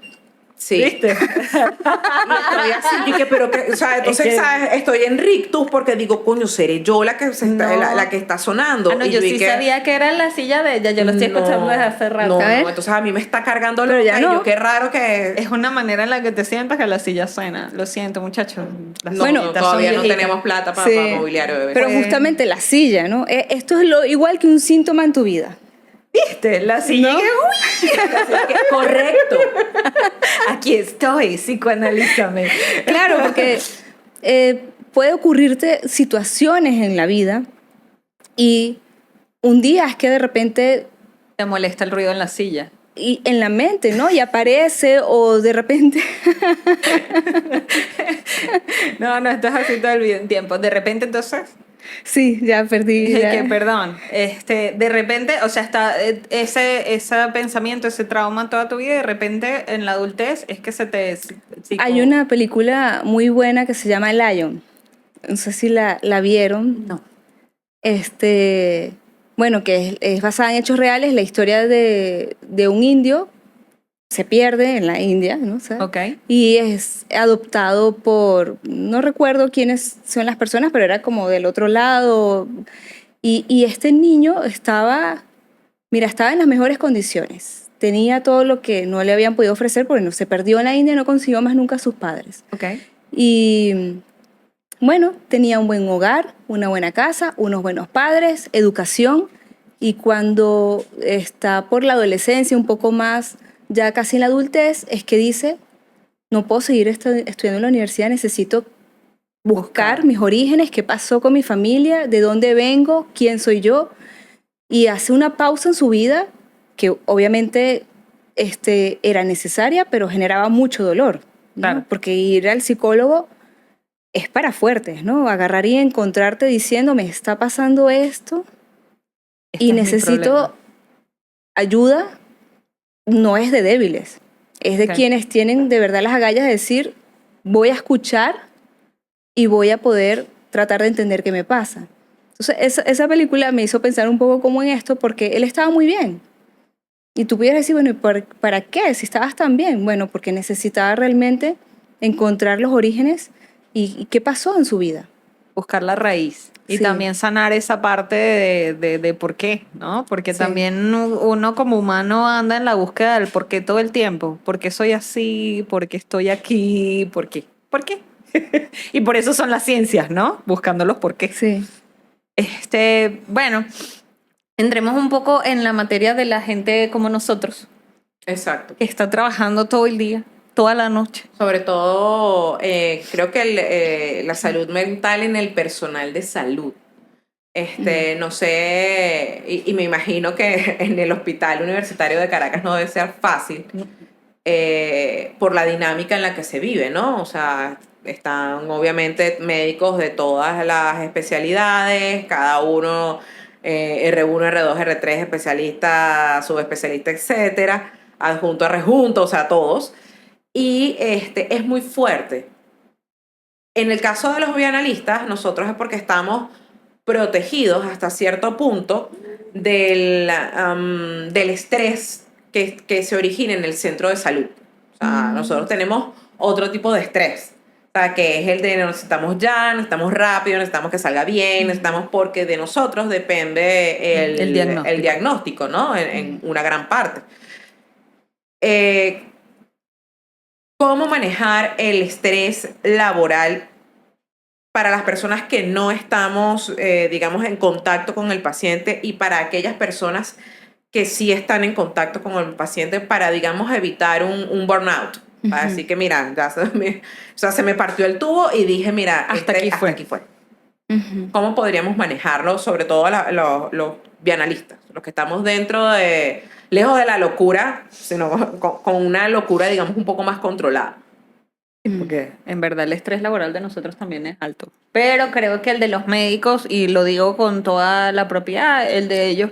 Sí. ¿Viste? Y estoy así, y que, pero que, o sea, entonces, Es que- ¿sabes? Estoy en rictus porque digo, coño, seré yo la que, No. la que está sonando. Ah, no, Y yo vi sí que- sabía que era la silla de ella, yo lo estoy escuchando desde hace rato. No, A ver. no, entonces a mí me está cargando Pero loca ya y no. yo, qué raro que... Es una manera en la que te sientas que la silla suena. Lo siento, muchachos. Las No, Bueno, sillitas todavía son no viejitas. tenemos plata para Sí. mobiliario, bebé. Pero Pues- justamente la silla, ¿no? Esto es igual que un síntoma en tu vida. ¿Viste? La silla ¿No? que, uy, Correcto. aquí estoy, psicoanalízame. Claro, porque puede ocurrirte situaciones en la vida y un día es que de repente Te molesta el ruido en la silla. y en la mente, ¿no? Y aparece o de repente... No, estás así todo el tiempo. De repente, entonces, Sí, ya perdí. ya. que perdón, de repente, o sea, está ese pensamiento, ese trauma toda tu vida, y de repente en la adultez es que se te... Hay una película muy buena que se llama Lion. No sé si la vieron. No. Bueno, que es basada en hechos reales, la historia de un indio se pierde en la India, ¿no? ¿Sabes? Ok. Y es adoptado por, no recuerdo quiénes son las personas, pero era como del otro lado. Y este niño estaba en las mejores condiciones. Tenía todo lo que no le habían podido ofrecer porque no se perdió en la India y no consiguió más nunca a sus padres. Ok. Y bueno, tenía un buen hogar, una buena casa, unos buenos padres, educación. Y cuando está por la adolescencia, un poco más, ya casi en la adultez, es que dice, no puedo seguir estudiando en la universidad, necesito buscar mis orígenes, qué pasó con mi familia, de dónde vengo, quién soy yo. Y hace una pausa en su vida que obviamente era necesaria, pero generaba mucho dolor, ¿no? Claro. Porque ir al psicólogo es para fuertes, ¿no? Agarrar y encontrarte diciendo, me está pasando esto Este y es mi necesito problema. ayuda, no es de débiles, es de Ok. quienes tienen de verdad las agallas de decir, voy a escuchar y voy a poder tratar de entender qué me pasa. Entonces, esa película me hizo pensar un poco como en esto, porque él estaba muy bien. Y tú pudieras decir, bueno, ¿y para qué? Si estabas tan bien. Bueno, porque necesitaba realmente encontrar los orígenes y qué pasó en su vida. Buscar la raíz. Y Sí. también sanar esa parte de por qué, ¿no? Porque Sí. también uno como humano anda en la búsqueda del por qué todo el tiempo. ¿Por qué soy así? ¿Por qué estoy aquí? ¿Por qué? ¿Por qué? Y por eso son las ciencias, ¿no? Buscando los por qué. Sí. Bueno, entremos un poco en la materia de la gente como nosotros, Exacto. que está trabajando todo el día, toda la noche. Sobre todo, creo que la salud mental en el personal de salud. No sé, y me imagino que en el Hospital Universitario de Caracas no debe ser fácil por la dinámica en la que se vive, ¿no? O sea, están obviamente médicos de todas las especialidades, cada uno, R1, R2, R3, especialista, subespecialista, etcétera, adjunto a rejunto, o sea, todos. Y es muy fuerte. En el caso de los bioanalistas, nosotros es porque estamos protegidos hasta cierto punto del estrés que se origina en el centro de salud. O sea, nosotros tenemos otro tipo de estrés, o sea, que es el de necesitamos ya, necesitamos rápido, necesitamos que salga bien, necesitamos porque de nosotros depende El diagnóstico. el diagnóstico, ¿no? En una gran parte. Eh, ¿Cómo manejar el estrés laboral para las personas que no estamos, digamos, en contacto con el paciente y para aquellas personas que sí están en contacto con el paciente para, digamos, evitar un burnout? Para decir que, mira, se me partió el tubo y dije, mira, Hasta aquí fue. ¿Cómo podríamos manejarlo? Sobre todo los bianalistas, los que estamos lejos de la locura, sino con una locura, digamos, un poco más controlada. Porque en verdad el estrés laboral de nosotros también es alto. Pero creo que el de los médicos, y lo digo con toda la propiedad, el de ellos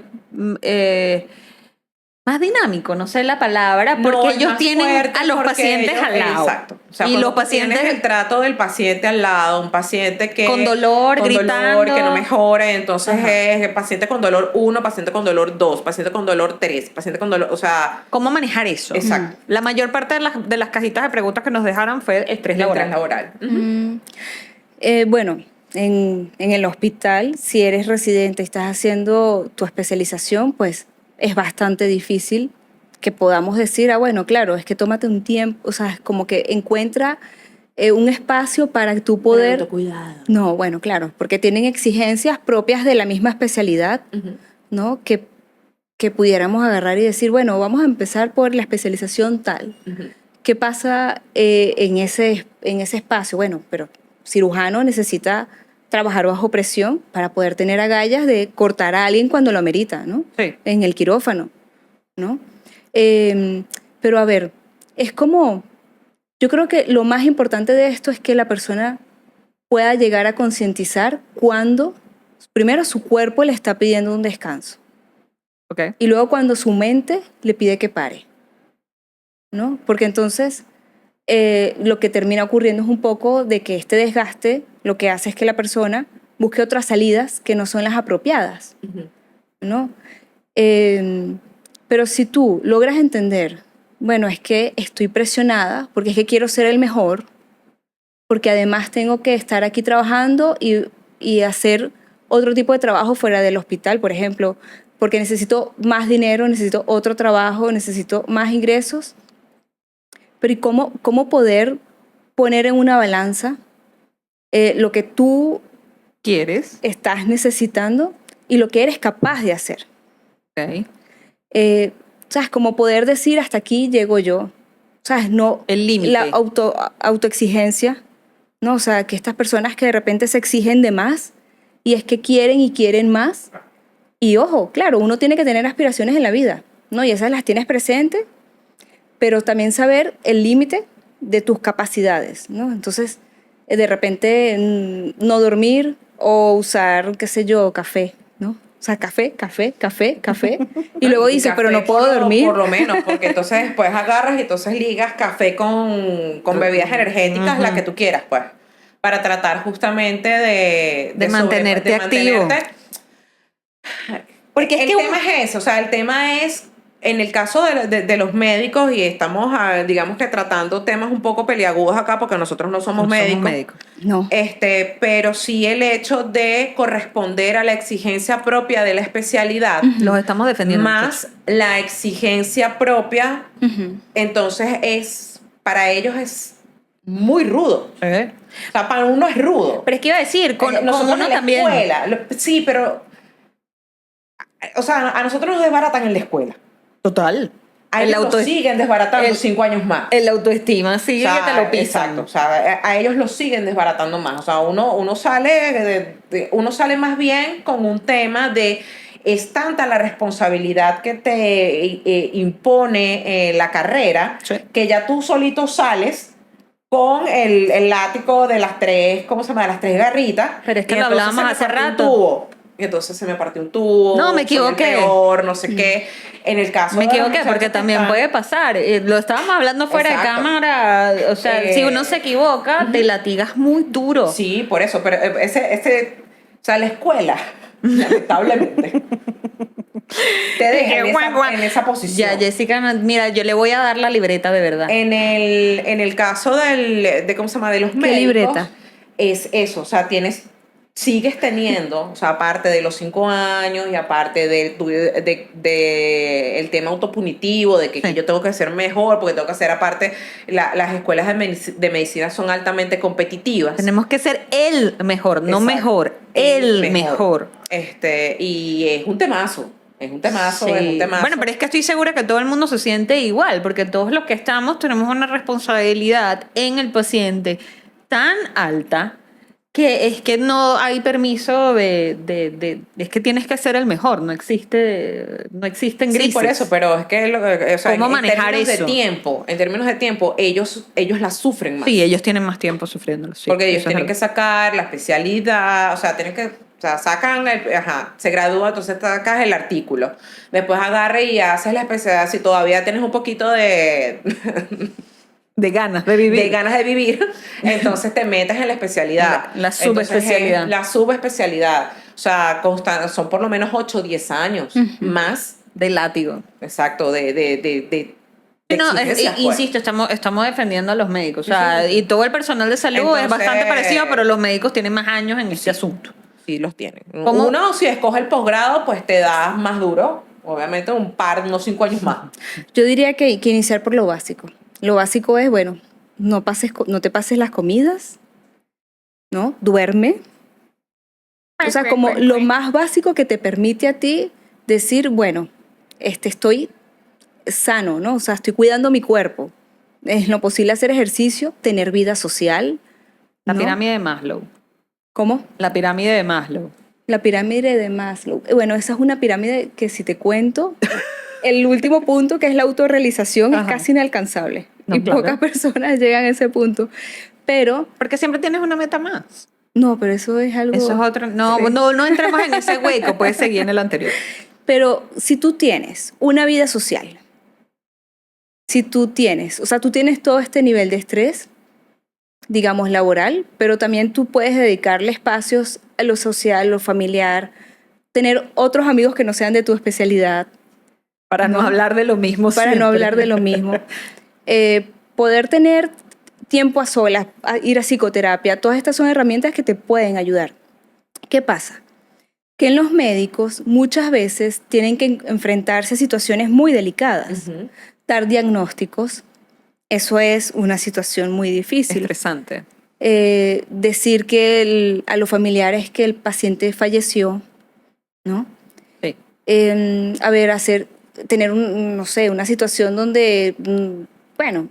más dinámico, no sé la palabra, porque No, es ellos más tienen fuerte a los porque pacientes al lado. Exacto. O sea, y cuando los pacientes tienes el trato del paciente al lado, un paciente que con dolor, gritando, que no mejore, entonces Ajá. es paciente con dolor 1, paciente con dolor 2, paciente con dolor 3, paciente con dolor, o sea, ¿cómo manejar eso? Exacto. La mayor parte de las cajitas de preguntas que nos dejaron fue estrés el laboral. estrés laboral. Bueno, en el hospital, si eres residente y estás haciendo tu especialización, pues es bastante difícil que podamos decir, bueno, claro, es que tómate un tiempo, o sea, es como que encuentra un espacio para tú poder... Autocuidado. No, bueno, claro, porque tienen exigencias propias de la misma especialidad, ¿no? Que pudiéramos agarrar y decir, bueno, vamos a empezar por la especialización tal. ¿Qué pasa en ese espacio? Bueno, pero cirujano necesita trabajar bajo presión para poder tener agallas de cortar a alguien cuando lo amerita, ¿no? Sí. En el quirófano, ¿no? Pero a ver, es como, yo creo que lo más importante de esto es que la persona pueda llegar a concientizar cuando, primero, su cuerpo le está pidiendo un descanso Ok. y luego cuando su mente le pide que pare, ¿no? Porque entonces lo que termina ocurriendo es un poco de que este desgaste lo que hace es que la persona busque otras salidas que no son las apropiadas, ¿no? Pero si tú logras entender, bueno, es que estoy presionada porque es que quiero ser el mejor, porque además tengo que estar aquí trabajando y hacer otro tipo de trabajo fuera del hospital, por ejemplo, porque necesito más dinero, necesito otro trabajo, necesito más ingresos. Pero ¿y cómo poder poner en una balanza lo que tú ¿Quieres? estás necesitando y lo que eres capaz de hacer? Ok. ¿Sabes? Como poder decir hasta aquí llego yo. ¿Sabes? No, El límite. la autoexigencia, ¿no? O sea, que estas personas que de repente se exigen de más y es que quieren y quieren más. Y ojo, claro, uno tiene que tener aspiraciones en la vida, ¿no? Y esas las tienes presentes, pero también saber el límite de tus capacidades, ¿no? Entonces, de repente no dormir o usar, qué sé yo, café, ¿no? O sea, café. Y luego Y dices, café pero no puedo dormir. Por lo menos, porque entonces después agarras y entonces ligas café con bebidas energéticas, la que tú quieras, pues, para tratar justamente De mantenerte activo. Porque el tema es eso, o sea, el tema es, en el caso de los médicos, y estamos, digamos que tratando temas un poco peliagudos acá, porque nosotros no somos médicos. No. Pero sí el hecho de corresponder a la exigencia propia de la especialidad, Los estamos defendiendo. más la exigencia propia, entonces para ellos es muy rudo. O sea, para uno es rudo. Pero es que iba a decir, con nosotros uno en la también. escuela, sí, pero, o sea, a nosotros nos desbaratan en la escuela. Total. A ellos lo siguen desbaratando 5 años más. El autoestima sigue, O sea, que te lo pisan. Exacto, o sea, a ellos lo siguen desbaratando más. O sea, uno sale uno sale más bien con un tema de es tanta la responsabilidad que te impone la carrera, Sí. que ya tú solito sales con el látigo de las 3, ¿cómo se llama? De las 3 garritas. Pero es que y lo entonces hablábamos se me hace partió un rato. tubo. Y entonces se me partió un tubo. No, me soy el equivoqué. peor, no sé qué. En el caso Me de los equivoqué muchachos porque que también están- puede pasar. Lo estábamos hablando fuera de Exacto. cámara. O sea, si uno se equivoca, te latigas muy duro. Sí, por eso, pero o sea, la escuela, lamentablemente, te deja en esa posición. Ya, Jessica, mira, yo le voy a dar la libreta de verdad. En el caso de ¿cómo se llama? De los médicos, libreta? es eso, o sea, sigues teniendo, o sea, aparte de los 5 años y aparte de el tema autopunitivo, de que Sí. yo tengo que ser mejor, porque tengo que hacer aparte, las escuelas de medicina son altamente competitivas. Tenemos que ser el mejor, no Exacto. mejor, el mejor. Y es un temazo. Es un temazo, Sí. es un temazo. Bueno, pero es que estoy segura que todo el mundo se siente igual, porque todos los que estamos tenemos una responsabilidad en el paciente tan alta que es que no hay permiso es que tienes que ser el mejor, no existen grises. Sí, por eso, pero es que o sea, ¿Cómo manejar términos eso? en términos de tiempo, ellos la sufren más. Sí, ellos tienen más tiempo sufriéndolo. Sí, porque ellos eso es tienen que verdad. sacar la especialidad, o sea, sacan, se gradúa, entonces sacas el artículo. Después agarre y haces la especialidad. Si todavía tienes un poquito de ganas de vivir. de ganas de vivir, entonces te metes en la especialidad. La Entonces, subespecialidad. la subespecialidad. O sea, son por lo menos 8 o 10 años más. De látigo. Exacto, de No, exigencias, pues. insisto, estamos defendiendo a los médicos. O sea, y todo el personal de salud es Entonces- bastante parecido, pero los médicos tienen más años en este asunto. Sí, los tienen. ¿Cómo? Uno, si escoge el posgrado, pues te das más duro. Obviamente, unos 5 años más. Yo diría que iniciar por lo básico. Lo básico es, bueno, no te pases las comidas, ¿no? Duerme. O sea, como lo más básico que te permite a ti decir, bueno, estoy sano, ¿no? O sea, estoy cuidando mi cuerpo. Es lo posible hacer ejercicio, tener vida social. La ¿no? pirámide de Maslow. ¿Cómo? La pirámide de Maslow. La pirámide de Maslow. Bueno, esa es una pirámide que si te cuento, el último punto, que es la autorrealización, es Ajá. casi inalcanzable. No, y claro. pocas personas llegan a ese punto. Pero, Porque siempre tienes una meta más. no, pero eso es algo... Eso es otro. No, Sí. no entremos en ese hueco. Puedes seguir en el anterior. Pero si tú tienes una vida social, si tú tienes, o sea, tú tienes todo este nivel de estrés, digamos, laboral, pero también tú puedes dedicarle espacios a lo social, lo familiar, tener otros amigos que no sean de tu especialidad, Para no No. hablar de lo mismo para siempre. no hablar de lo mismo. Poder tener tiempo a solas, ir a psicoterapia, todas estas son herramientas que te pueden ayudar. ¿Qué pasa? Que en los médicos muchas veces tienen que enfrentarse a situaciones muy delicadas, Ujú. dar diagnósticos. Eso es una situación muy difícil. Estresante. Decir que a los familiares que el paciente falleció, ¿no? Sí. Tener no sé, una situación donde, bueno,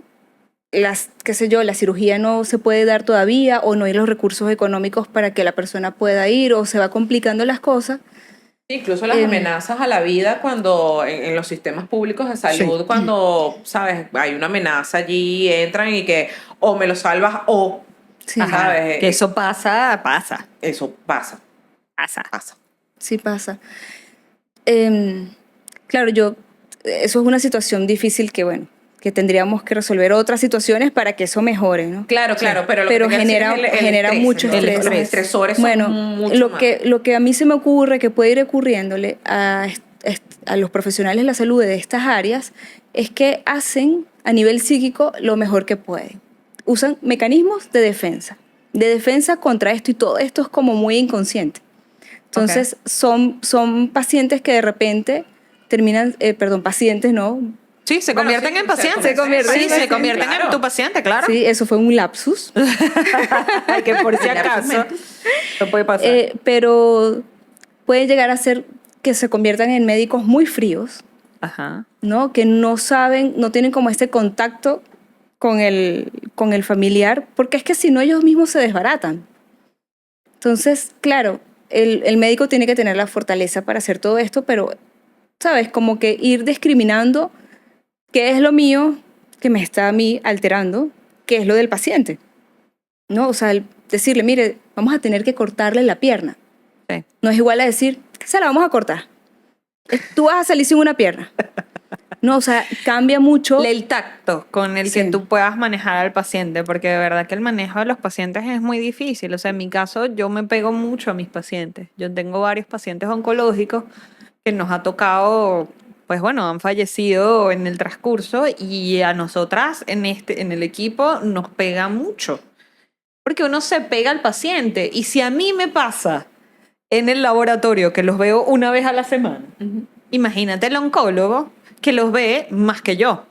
qué sé yo, la cirugía no se puede dar todavía o no hay los recursos económicos para que la persona pueda ir o se va complicando las cosas. Incluso las Em, amenazas a la vida cuando en los sistemas públicos de salud, Sí. cuando, sabes, hay una amenaza allí, entran y que o me lo salvas o, Sí, ¿sabes? Que eso pasa. Eso pasa. sí pasa. Claro, eso es una situación difícil que, bueno, que tendríamos que resolver otras situaciones para que eso mejore, ¿no? Claro, claro, pero lo Pero que te quiero genera- decir es genera estrés, mucho los- estrés. Los estresores Bueno, son mucho lo más. que a mí se me ocurre que puede ir ocurriéndole a los profesionales de la salud de estas áreas es que hacen a nivel psíquico lo mejor que pueden. Usan mecanismos de defensa contra esto, y todo esto es como muy inconsciente. Entonces, son pacientes que de repente terminan, pacientes, ¿no? Sí, se Bueno, convierten sí, en pacientes. se convierten Sí, en se pacientes, convierten claro. en tu paciente, claro. Sí, eso fue un lapsus. Que por si acaso. No puede pasar. Pero puede llegar a ser que se conviertan en médicos muy fríos, Ajá. ¿no? Que no saben, no tienen como este contacto con el familiar, porque es que si no ellos mismos se desbaratan. Entonces, claro, el médico tiene que tener la fortaleza para hacer todo esto, pero, ¿sabes? Como que ir discriminando qué es lo mío que me está a mí alterando, qué es lo del paciente, ¿no? O sea, decirle, mire, vamos a tener que cortarle la pierna. Sí. No es igual a decir, se la vamos a cortar. Tú vas a salir sin una pierna. No, o sea, cambia mucho. El tacto con el que Sí. tú puedas manejar al paciente, porque de verdad que el manejo de los pacientes es muy difícil. O sea, en mi caso, yo me pego mucho a mis pacientes. Yo tengo varios pacientes oncológicos que nos ha tocado, pues bueno, han fallecido en el transcurso y a nosotras en el equipo nos pega mucho. Porque uno se pega al paciente. Y si a mí me pasa en el laboratorio que los veo una vez a la semana, Ujú. imagínate el oncólogo que los ve más que yo.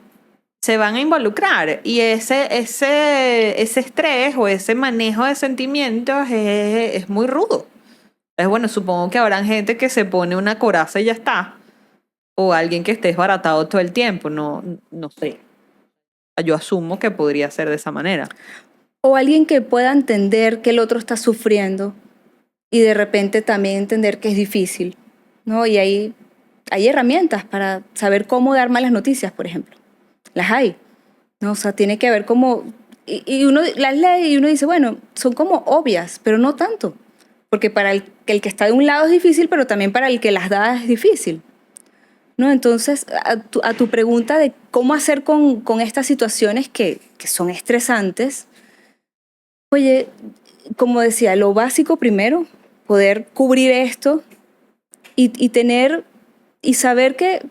Se van a involucrar y ese estrés o ese manejo de sentimientos es muy rudo. Es bueno, supongo que habrán gente que se pone una coraza y ya está. O alguien que esté desbaratado todo el tiempo. No sé. Yo asumo que podría ser de esa manera. O alguien que pueda entender que el otro está sufriendo y de repente también entender que es difícil, ¿no? Y hay herramientas para saber cómo dar malas noticias, por ejemplo. Las hay, ¿no? O sea, tiene que haber como... Y uno las lee y uno dice, bueno, son como obvias, pero no tanto. Porque para el que está de un lado es difícil, pero también para el que las da es difícil, ¿no? Entonces, a tu pregunta de cómo hacer con estas situaciones que son estresantes, oye, como decía, lo básico primero, poder cubrir esto y tener y saber que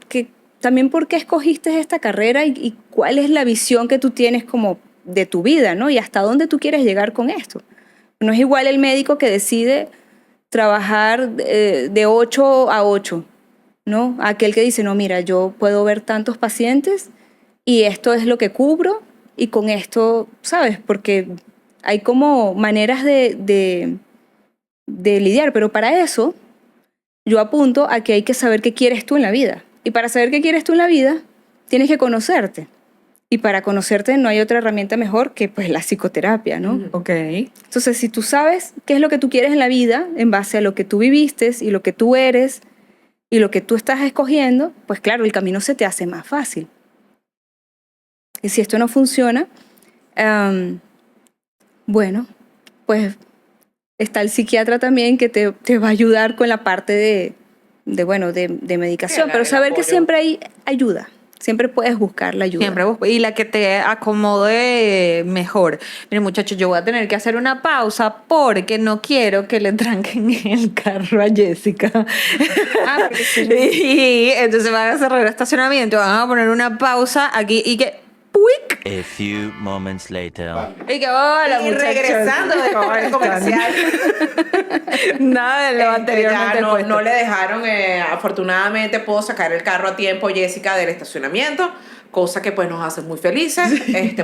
también por qué escogiste esta carrera y cuál es la visión que tú tienes como de tu vida, ¿no? Y hasta dónde tú quieres llegar con esto. No es igual el médico que decide trabajar de 8 a 8, ¿no? Aquel que dice, no, mira, yo puedo ver tantos pacientes y esto es lo que cubro y con esto, ¿sabes? Porque hay como maneras de lidiar, pero para eso yo apunto a que hay que saber qué quieres tú en la vida. Y para saber qué quieres tú en la vida, tienes que conocerte. Y para conocerte no hay otra herramienta mejor que pues la psicoterapia, ¿no? Ujú. Ok. Entonces, si tú sabes qué es lo que tú quieres en la vida, en base a lo que tú viviste y lo que tú eres, y lo que tú estás escogiendo, pues claro, el camino se te hace más fácil. Y si esto no funciona, bueno, pues está el psiquiatra también que te va a ayudar con la parte de medicación, Sí, pero el saber que apoyo. siempre hay ayuda, siempre puedes buscar la ayuda. Siempre busco. Y la que te acomode mejor. Mire, muchachos, yo voy a tener que hacer una pausa porque no quiero que le tranquen el carro a Jessica. Porque sí. Y entonces van a cerrar el estacionamiento, van a poner una pausa aquí y que... ¡puic! A few moments later. Y que hola, Y muchachos. regresando de el comercial. Nada de lo anteriormente ya puesto. no le dejaron, afortunadamente puedo sacar el carro a tiempo, Jessica, del estacionamiento, cosa que pues nos hace muy felices,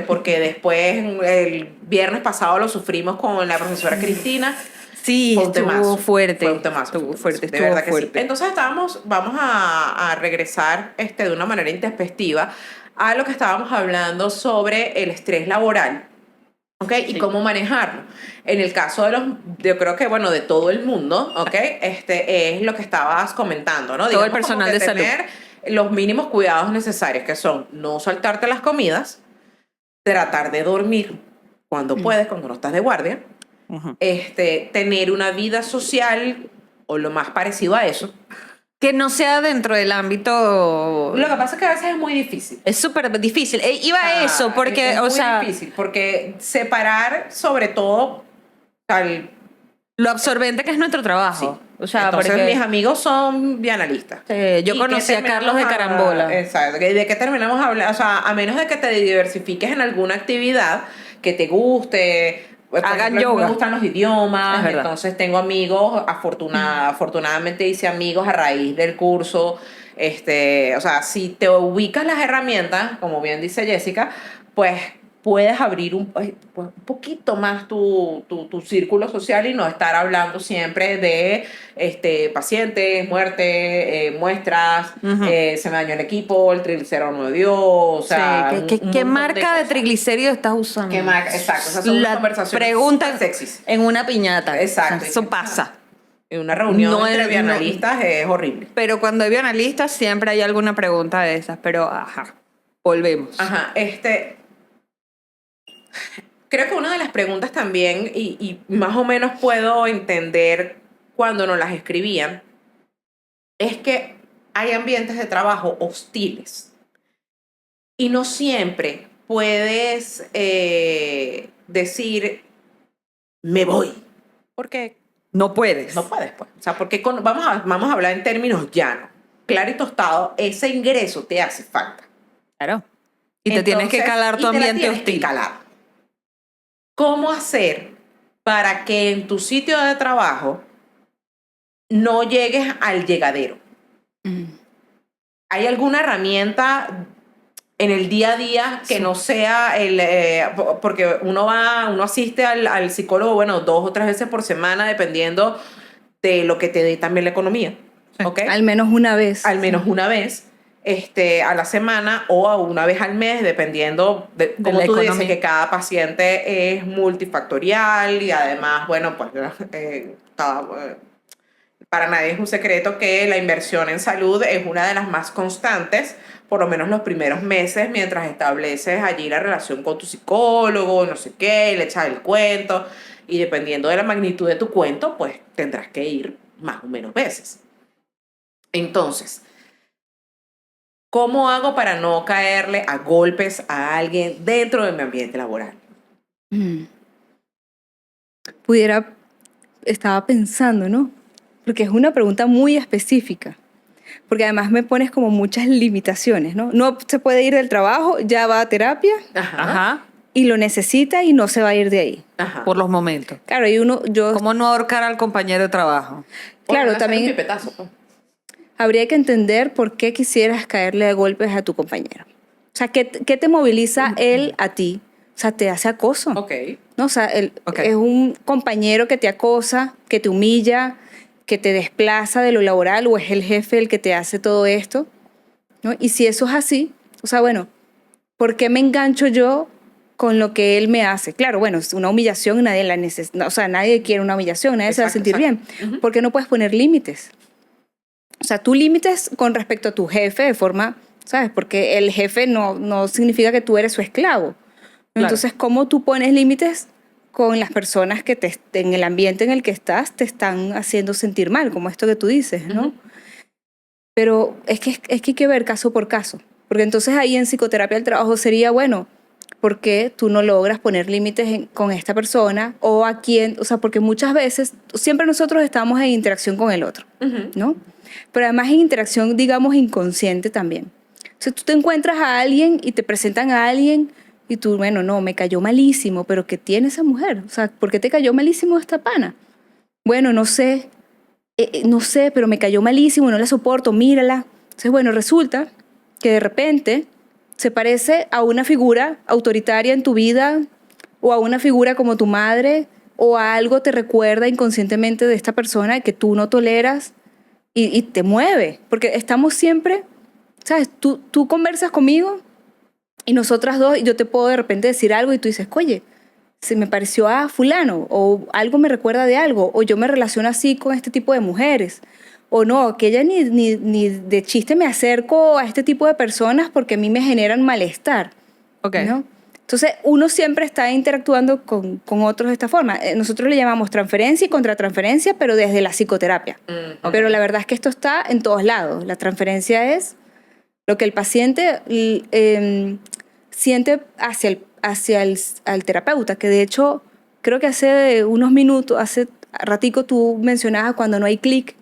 porque después el viernes pasado lo sufrimos con la profesora Cristina. Sí, Fue un estuvo temazo. fuerte. Fue un temazo. Estuvo fuerte, De estuvo verdad que fuerte. sí. Entonces vamos a regresar de una manera introspectiva a lo que estábamos hablando sobre el estrés laboral. ¿Ok? Y Sí. cómo manejarlo. En el caso yo creo que, bueno, de todo el mundo, ¿ok? Es lo que estabas comentando, ¿no? Todo el Digamos, como personal que de salud. tener los mínimos cuidados necesarios, que son no saltarte las comidas, tratar de dormir cuando puedes, cuando no estás de guardia, Ujú. tener una vida social o lo más parecido a eso. Que no sea dentro del ámbito... Lo que pasa es que a veces es muy difícil. Es súper difícil. Iba a eso, porque, es o muy sea, difícil, porque separar sobre todo al lo absorbente que es nuestro trabajo. sí. O sea, Entonces porque mis amigos son bianalistas. yo ¿Y conocí qué a Carlos de terminamos Carambola. Exacto. ¿De qué terminamos hablando? O sea, a menos de que te diversifiques en alguna actividad que te guste. Por Hagan ejemplo, yoga. Me gustan los idiomas. Es verdad. Entonces tengo amigos, afortunadamente hice amigos a raíz del curso. O sea, si te ubicas las herramientas, como bien dice Jessica, pues puedes abrir un poquito más tu círculo social y no estar hablando siempre de pacientes, muerte, muestras, Ujú. se me dañó el equipo, el triglicérido no me dio, o sea, Sí, ¿qué montón marca de cosas. triglicéridos estás usando? ¿Qué marca? Exacto, esas son unas La conversaciones pregunta súper sexys. en una piñata. Exacto. Eso pasa. En una reunión No entre es- bianalistas es horrible. Pero cuando hay analistas siempre hay alguna pregunta de esas. Pero, ajá, volvemos. Ajá, creo que una de las preguntas también, y más o menos puedo entender cuando nos las escribían, es que hay ambientes de trabajo hostiles. Y no siempre puedes decir, me voy. Porque No puedes. no puedes, pues. O sea, porque vamos a hablar en términos llanos. Claro y tostado, ese ingreso te hace falta. Claro. Y te tienes que Entonces, calar tu y te la ambiente tienes que hostil. calar. ¿Cómo hacer para que en tu sitio de trabajo no llegues al llegadero? ¿Hay alguna herramienta en el día a día que no sea porque uno asiste al psicólogo, bueno, 2 o 3 veces por semana, dependiendo de lo que te dé también la economía? Sí. ¿Ok? Al menos una vez. Al menos una vez a la semana o a una vez al mes, dependiendo de como la tú dices, economía. que cada paciente es multifactorial y además, bueno, pues para nadie es un secreto que la inversión en salud es una de las más constantes, por lo menos los primeros meses, mientras estableces allí la relación con tu psicólogo, no sé qué, le echas el cuento, y dependiendo de la magnitud de tu cuento, pues tendrás que ir más o menos veces. Entonces, ¿cómo hago para no caerle a golpes a alguien dentro de mi ambiente laboral? Estaba pensando, ¿no? Porque es una pregunta muy específica. Porque además me pones como muchas limitaciones, ¿no? No se puede ir del trabajo, ya va a terapia Ajá. y lo necesita y no se va a ir de ahí. Ajá. Por los momentos. Claro, y yo, ¿Cómo no ahorcar al compañero de trabajo? claro, hacer también un pipetazo, pues. habría que entender por qué quisieras caerle a golpes a tu compañero. O sea, ¿qué te moviliza él a ti? O sea, te hace acoso. Ok. ¿No? O sea, Ok. es un compañero que te acosa, que te humilla, que te desplaza de lo laboral, o es el jefe el que te hace todo esto, ¿no? Y si eso es así, o sea, bueno, ¿por qué me engancho yo con lo que él me hace? Claro, bueno, es una humillación, nadie la necesita, o sea, nadie quiere una humillación, nadie se va a Exacto, sentir exacto. bien. ¿Por qué no puedes poner límites? O sea, tú límites con respecto a tu jefe de forma, ¿sabes? Porque el jefe no significa que tú eres su esclavo. Entonces, ¿cómo tú pones límites con las personas que en el ambiente en el que estás te están haciendo sentir mal, como esto que tú dices, ¿no? Pero es que hay que ver caso por caso. Porque entonces ahí en psicoterapia el trabajo sería, bueno, ¿por qué tú no logras poner límites con esta persona o a quién? O sea, porque muchas veces, siempre nosotros estamos en interacción con el otro, ¿no? Pero además en interacción, digamos, inconsciente también. O sea, tú te encuentras a alguien y te presentan a alguien y tú, bueno, no, me cayó malísimo, pero ¿qué tiene esa mujer? O sea, ¿por qué te cayó malísimo esta pana? Bueno, no sé, pero me cayó malísimo, no la soporto, mírala. Entonces, bueno, resulta que de repente se parece a una figura autoritaria en tu vida o a una figura como tu madre o a algo te recuerda inconscientemente de esta persona que tú no toleras y te mueve. Porque estamos siempre, ¿sabes? Tú conversas conmigo y nosotras dos, yo te puedo de repente decir algo y tú dices, oye, se me pareció a fulano, o algo me recuerda de algo, o yo me relaciono así con este tipo de mujeres, o no, que ella ni de chiste me acerco a este tipo de personas porque a mí me generan malestar. Okay. ¿No? Entonces, uno siempre está interactuando con otros de esta forma. Nosotros le llamamos transferencia y contratransferencia, pero desde la psicoterapia. Ok. Pero la verdad es que esto está en todos lados. La transferencia es lo que el paciente siente hacia al terapeuta, que de hecho creo que hace unos minutos, hace ratico tú mencionabas cuando no hay clic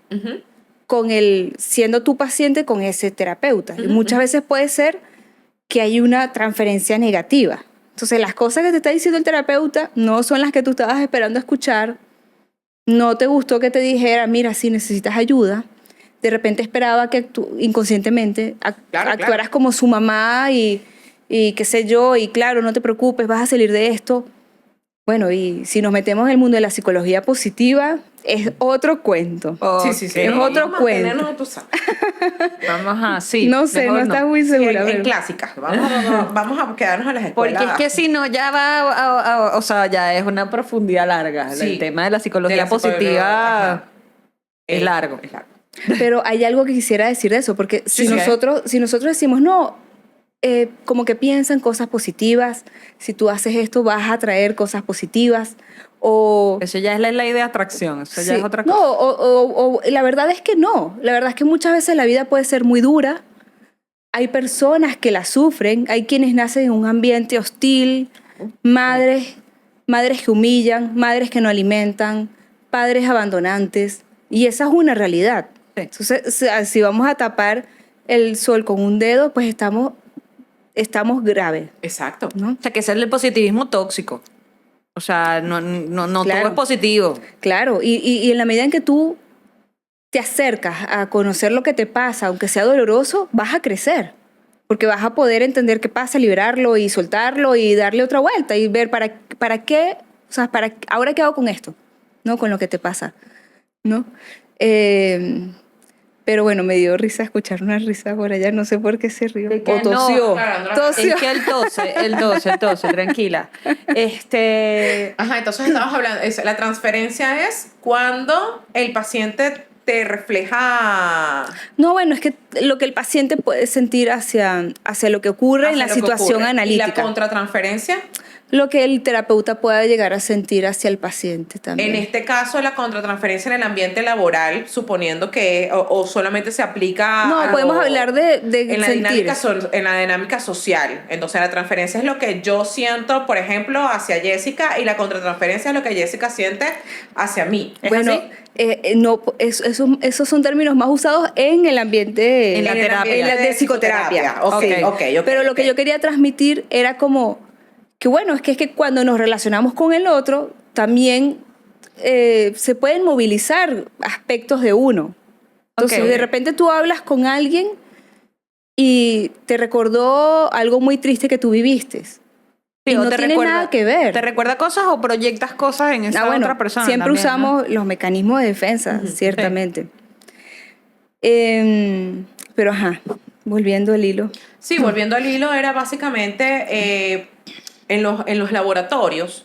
con siendo tu paciente con ese terapeuta. Y muchas veces puede ser que hay una transferencia negativa. Entonces las cosas que te está diciendo el terapeuta no son las que tú estabas esperando escuchar, no te gustó que te dijera, mira, si necesitas ayuda. De repente esperaba que inconscientemente actuaras como su mamá y qué sé yo, y claro, no te preocupes, vas a salir de esto. Bueno, y si nos metemos en el mundo de la psicología positiva, es otro cuento. Sí. Es otro Vamos a cuento. mantenernos, tú sabes. Vamos a, sí. No sé, mejor no estás muy Sí, segura. en pero- clásicas. Vamos a quedarnos en las Porque escuelas. es que si no, ya va, o sea, ya es una profundidad larga. Sí. El tema de la psicología De la psicología, positiva ajá. es largo. Es largo. Pero hay algo que quisiera decir de eso, porque Sí, si sí. nosotros decimos, no, como que piensan cosas positivas, si tú haces esto vas a traer cosas positivas, o... Eso ya es la ley de atracción, eso ya Sí, es otra no, cosa. o la verdad es que no, la verdad es que muchas veces la vida puede ser muy dura, hay personas que la sufren, hay quienes nacen en un ambiente hostil, madres que humillan, madres que no alimentan, padres abandonantes, y esa es una realidad. Sí. Entonces, si vamos a tapar el sol con un dedo, pues estamos graves, Exacto. ¿no? O sea, que ese es el positivismo tóxico. O sea, no Claro. todo es positivo. Claro, y en la medida en que tú te acercas a conocer lo que te pasa, aunque sea doloroso, vas a crecer. Porque vas a poder entender qué pasa, liberarlo y soltarlo y darle otra vuelta y ver para qué, o sea, ahora qué hago con esto, ¿no? Con lo que te pasa, ¿no? Pero bueno, me dio risa escuchar una risa por allá, no sé por qué se rió. ¿De qué O no? tosió. Claro, Tosió. Es que el 12, tranquila. Ajá, entonces estabas hablando, la transferencia es cuando el paciente te refleja No, bueno, es que lo que el paciente puede sentir hacia lo que ocurre en la hacia lo que situación ocurre. analítica. Y la contratransferencia, Lo que el terapeuta pueda llegar a sentir hacia el paciente también. en este caso la contratransferencia en el ambiente laboral, suponiendo que o solamente se aplica No, a podemos hablar de en la sentir. dinámica social. Entonces la transferencia es lo que yo siento, por ejemplo, hacia Jessica, y la contratransferencia es lo que Jessica siente hacia mí. ¿Es Bueno, así? no, esos son términos más usados en el ambiente En la terapia. de psicoterapia. Ok. Pero lo que ok. yo quería transmitir era como que bueno, es que cuando nos relacionamos con el otro, también se pueden movilizar aspectos de uno. Entonces, Ok. de repente tú hablas con alguien y te recordó algo muy triste que tú viviste. Sí, y o no te tiene recuerda- nada que ver. ¿Te recuerda cosas o proyectas cosas en esa Bueno, otra persona? siempre también, ¿no? usamos los mecanismos de defensa, ciertamente. Pero ajá, volviendo al hilo. Sí, volviendo al hilo, era básicamente en los laboratorios.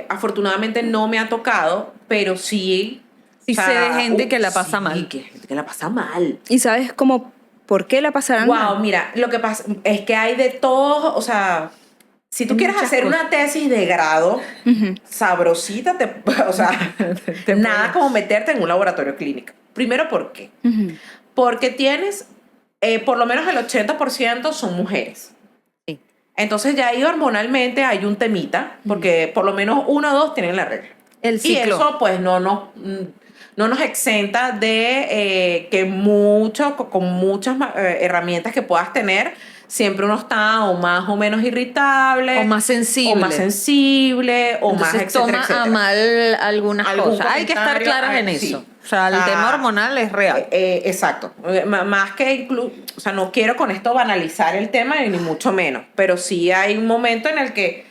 Afortunadamente no me ha tocado, pero sí Sí sé de gente que la pasa sí, mal. que gente que la pasa mal. ¿Y sabes cómo, por qué la pasarán Wow, mal? mira, lo que pasa es que hay de todo, o sea, si tú Hay quieres muchas hacer cosas. una tesis de grado, Ujú. sabrosita, o sea, Te nada puede- como meterte en un laboratorio clínico. Primero, ¿por qué? Ujú. Porque tienes, por lo menos el 80% son mujeres. Sí. Entonces ya ahí hormonalmente hay un temita, porque por lo menos uno o dos tienen la regla. El Y ciclo. eso pues no nos exenta de que con muchas herramientas que puedas tener, siempre uno está o más o menos irritable. O más sensible. O más sensible, o Entonces más etcétera, toma etcétera. a mal algunas Algún cosas. Hay que estar comentario, claras en sí. eso. O sea, el tema hormonal es real. Exacto. Más que o sea, no quiero con esto banalizar el tema ni mucho menos, pero sí hay un momento en el que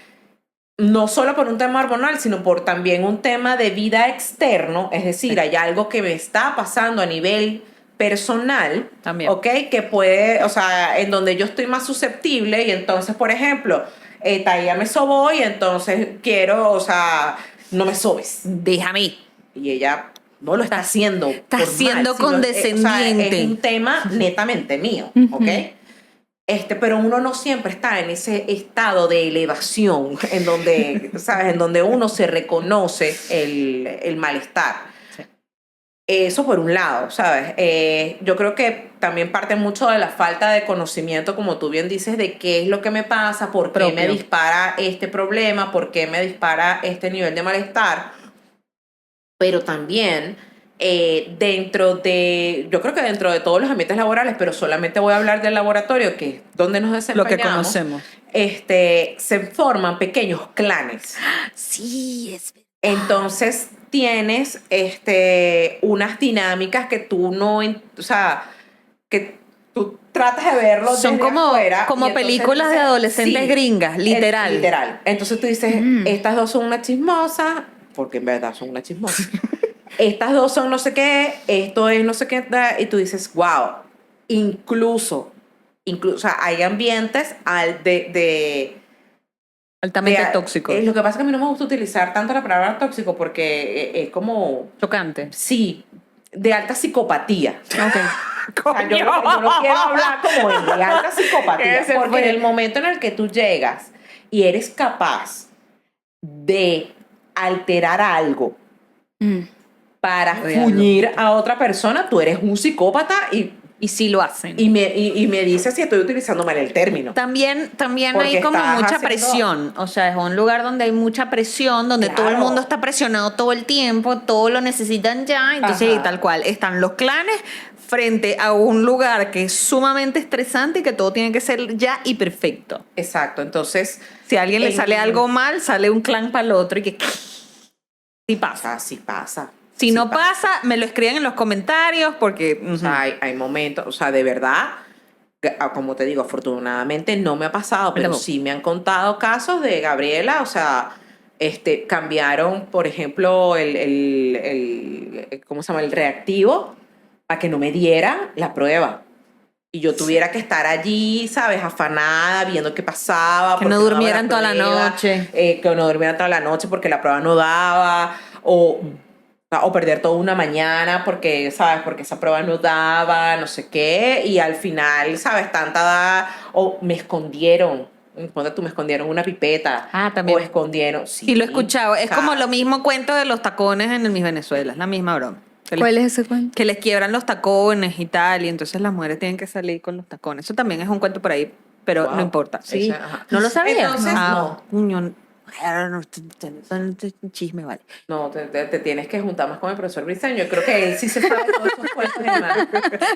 no solo por un tema hormonal, sino por también un tema de vida externo, es decir, Sí. hay algo que me está pasando a nivel personal, También. ¿ok? Que puede, o sea, en donde yo estoy más susceptible y entonces, por ejemplo, Taya me sobó y entonces quiero, o sea, no me sobes. Deja a mí. Y ella no lo está haciendo está por siendo mal, sino condescendiente. es un tema netamente mío, ¿ok? Pero uno no siempre está en ese estado de elevación en donde, ¿sabes? En donde uno se reconoce el malestar. Sí. Eso por un lado, ¿sabes? Yo creo que también parte mucho de la falta de conocimiento, como tú bien dices, de qué es lo que me pasa, por qué me Propio. dispara este problema, por qué me dispara este nivel de malestar. Pero también yo creo que dentro de todos los ambientes laborales, pero solamente voy a hablar del laboratorio, que es donde nos Lo desempeñamos. que conocemos. Se forman pequeños clanes. Sí, es verdad. Entonces tienes unas dinámicas que tú no, o sea, que tú tratas de verlo Son desde como, afuera. como y entonces películas de dices, adolescentes sí, gringas, literal. literal. Entonces tú dices, estas dos son una chismosa, porque en verdad son una chismosa. Estas dos son no sé qué, esto es no sé qué, y tú dices, wow, incluso, o sea, hay ambientes Altamente tóxicos. lo que pasa es que a mí no me gusta utilizar tanto la palabra tóxico porque es como, Chocante. sí, de alta psicopatía. Ok. O sea, yo no quiero hablar como de alta psicopatía, Ese porque fue. en el momento en el que tú llegas y eres capaz de alterar algo para Odiarlo. fuñir a otra persona, tú eres un psicópata Y sí lo hacen. y me dices si estoy utilizando mal el término. También Porque hay como estás mucha haciendo- presión. O sea, es un lugar donde hay mucha presión, donde todo el Claro. mundo está presionado todo el tiempo, todo lo necesitan ya. Entonces, Ajá. y tal cual, están los clanes frente a un lugar que es sumamente estresante y que todo tiene que ser ya y perfecto. Exacto, entonces, Si a alguien le sale algo mal, sale un clan para el otro y que sí pasa. sí pasa. Si sí no pasa, me lo escriben en los comentarios porque O sea, hay momentos, o sea, de verdad, como te digo, afortunadamente no me ha pasado, pero Tampoco. sí me han contado casos de Gabriela, o sea, cambiaron, por ejemplo, ¿cómo se llama? El reactivo para que no me diera la prueba. Y yo tuviera que estar allí, ¿sabes? Afanada, viendo qué pasaba. Que porque no daba durmieran toda la prueba, noche. que no durmieran toda la noche porque la prueba no daba. O perder toda una mañana porque, ¿sabes? Porque esa prueba no daba, no sé qué. Y al final, ¿sabes? O me escondieron. Ponte tú, me escondieron una pipeta. Ah, también. O escondieron. Sí, Sí, lo he escuchado. Es o sea, como lo mismo cuento de los tacones en el Miss Venezuela. Es la misma broma. ¿Cuál es ese cuento? Que les quiebran los tacones y tal, y entonces las mujeres tienen que salir con los tacones. Eso también es un cuento por ahí, pero Wow. no importa. Sí. Ese, ajá. ¿No lo sabía? Entonces, no. Coño, son chisme, vale. No, te tienes que juntar más con el profesor Briceño. Yo creo que él sí se sabe todos esos cuentos y demás.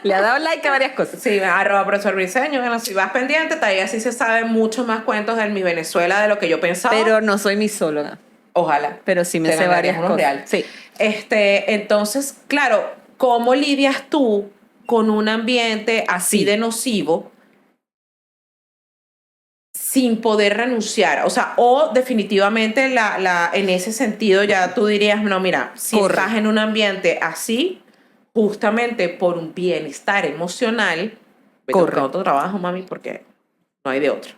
Le ha dado like a varias cosas. Sí, @profesor Briceño. Bueno, si vas pendiente, todavía sí se sabe mucho más cuentos del Mi Venezuela de lo que yo pensaba. Pero no soy misóloga. Ojalá. Pero sí me Te sé ganarías varias unos cosas. reales. Sí. Entonces, claro, ¿cómo lidias tú con un ambiente así de nocivo sin poder renunciar? O sea, o definitivamente en ese sentido ya tú dirías, no, mira, si Corre. estás en un ambiente así, justamente por un bienestar emocional, vete a buscar otro trabajo, mami, porque no hay de otro.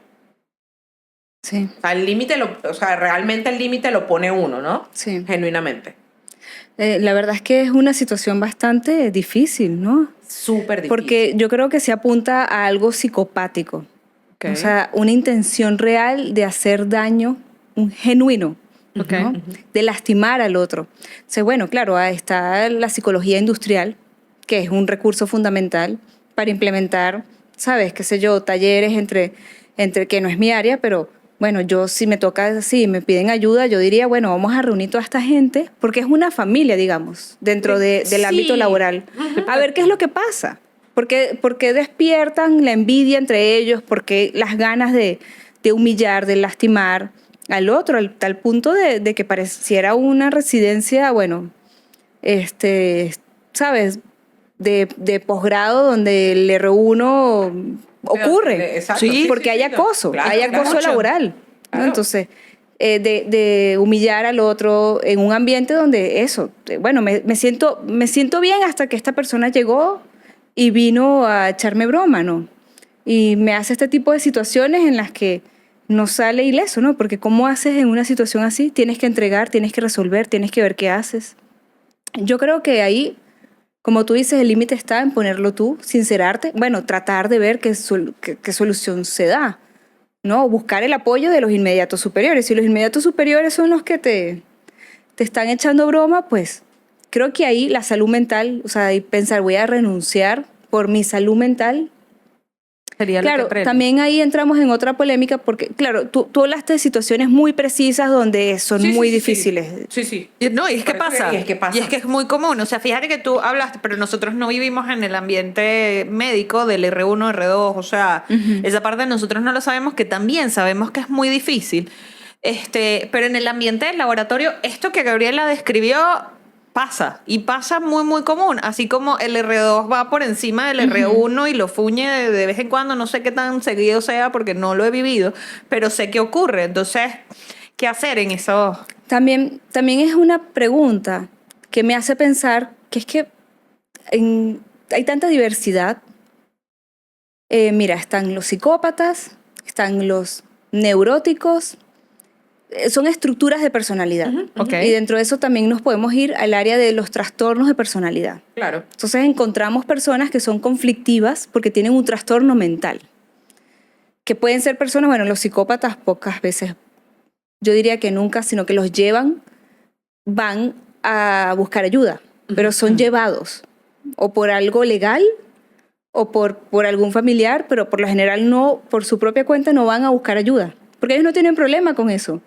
Sí, O sea, realmente el límite lo pone uno, ¿no? sí. Genuinamente. La verdad es que es una situación bastante difícil, ¿no? Súper difícil. Porque yo creo que se apunta a algo psicopático. Ok. O sea, una intención real de hacer daño, un genuino, Ok. ¿no? De lastimar al otro. Entonces, bueno, claro, ahí está la psicología industrial, que es un recurso fundamental para implementar, ¿sabes? Qué sé yo, talleres entre que no es mi área, pero bueno, yo si me toca así, me piden ayuda, yo diría, bueno, vamos a reunir toda esta gente, porque es una familia, digamos, dentro del Sí. ámbito laboral. A ver qué es lo que pasa. ¿Por qué despiertan la envidia entre ellos? ¿Por qué las ganas de humillar, de lastimar al otro, al tal punto de que pareciera una residencia, bueno, ¿sabes? De posgrado donde el R1 ocurre. Exacto. Sí, Porque hay acoso, Claro, hay acoso claro. laboral. ¿no? Claro. Entonces, de humillar al otro en un ambiente donde eso, bueno, me siento bien hasta que esta persona llegó y vino a echarme broma, ¿no? Y me hace este tipo de situaciones en las que no sale ileso, ¿no? Porque ¿cómo haces en una situación así? Tienes que entregar, tienes que resolver, tienes que ver qué haces. Yo creo que ahí, como tú dices, el límite está en ponerlo tú, sincerarte, bueno, tratar de ver qué solución se da, ¿no? Buscar el apoyo de los inmediatos superiores. Si los inmediatos superiores son los que te están echando broma, pues creo que ahí la salud mental, o sea, y pensar, voy a renunciar por mi salud mental. Sería lo Claro, que premia. también ahí entramos en otra polémica porque, claro, tú hablaste de situaciones muy precisas donde son Sí, muy sí, sí, difíciles. Sí, sí. No, y es que Por eso pasa. y es que pasa. Y es que es muy común. O sea, fíjate que tú hablaste, pero nosotros no vivimos en el ambiente médico del R1, R2. O sea, esa parte nosotros no lo sabemos, que también sabemos que es muy difícil. Pero en el ambiente del laboratorio, esto que Gabriela describió pasa. Y pasa muy, muy común. Así como el R2 va por encima del R1 y lo fuñe de vez en cuando. No sé qué tan seguido sea porque no lo he vivido, pero sé que ocurre. Entonces, ¿qué hacer en eso? También es una pregunta que me hace pensar que es que hay tanta diversidad. Mira, están los psicópatas, están los neuróticos, son estructuras de personalidad. Ok. Y dentro de eso también nos podemos ir al área de los trastornos de personalidad. Claro. Entonces encontramos personas que son conflictivas porque tienen un trastorno mental. Que pueden ser personas, bueno, los psicópatas pocas veces, yo diría que nunca, sino que los van a buscar ayuda, pero son llevados o por algo legal o por algún familiar, pero por lo general no, por su propia cuenta no van a buscar ayuda, porque ellos no tienen problema con eso.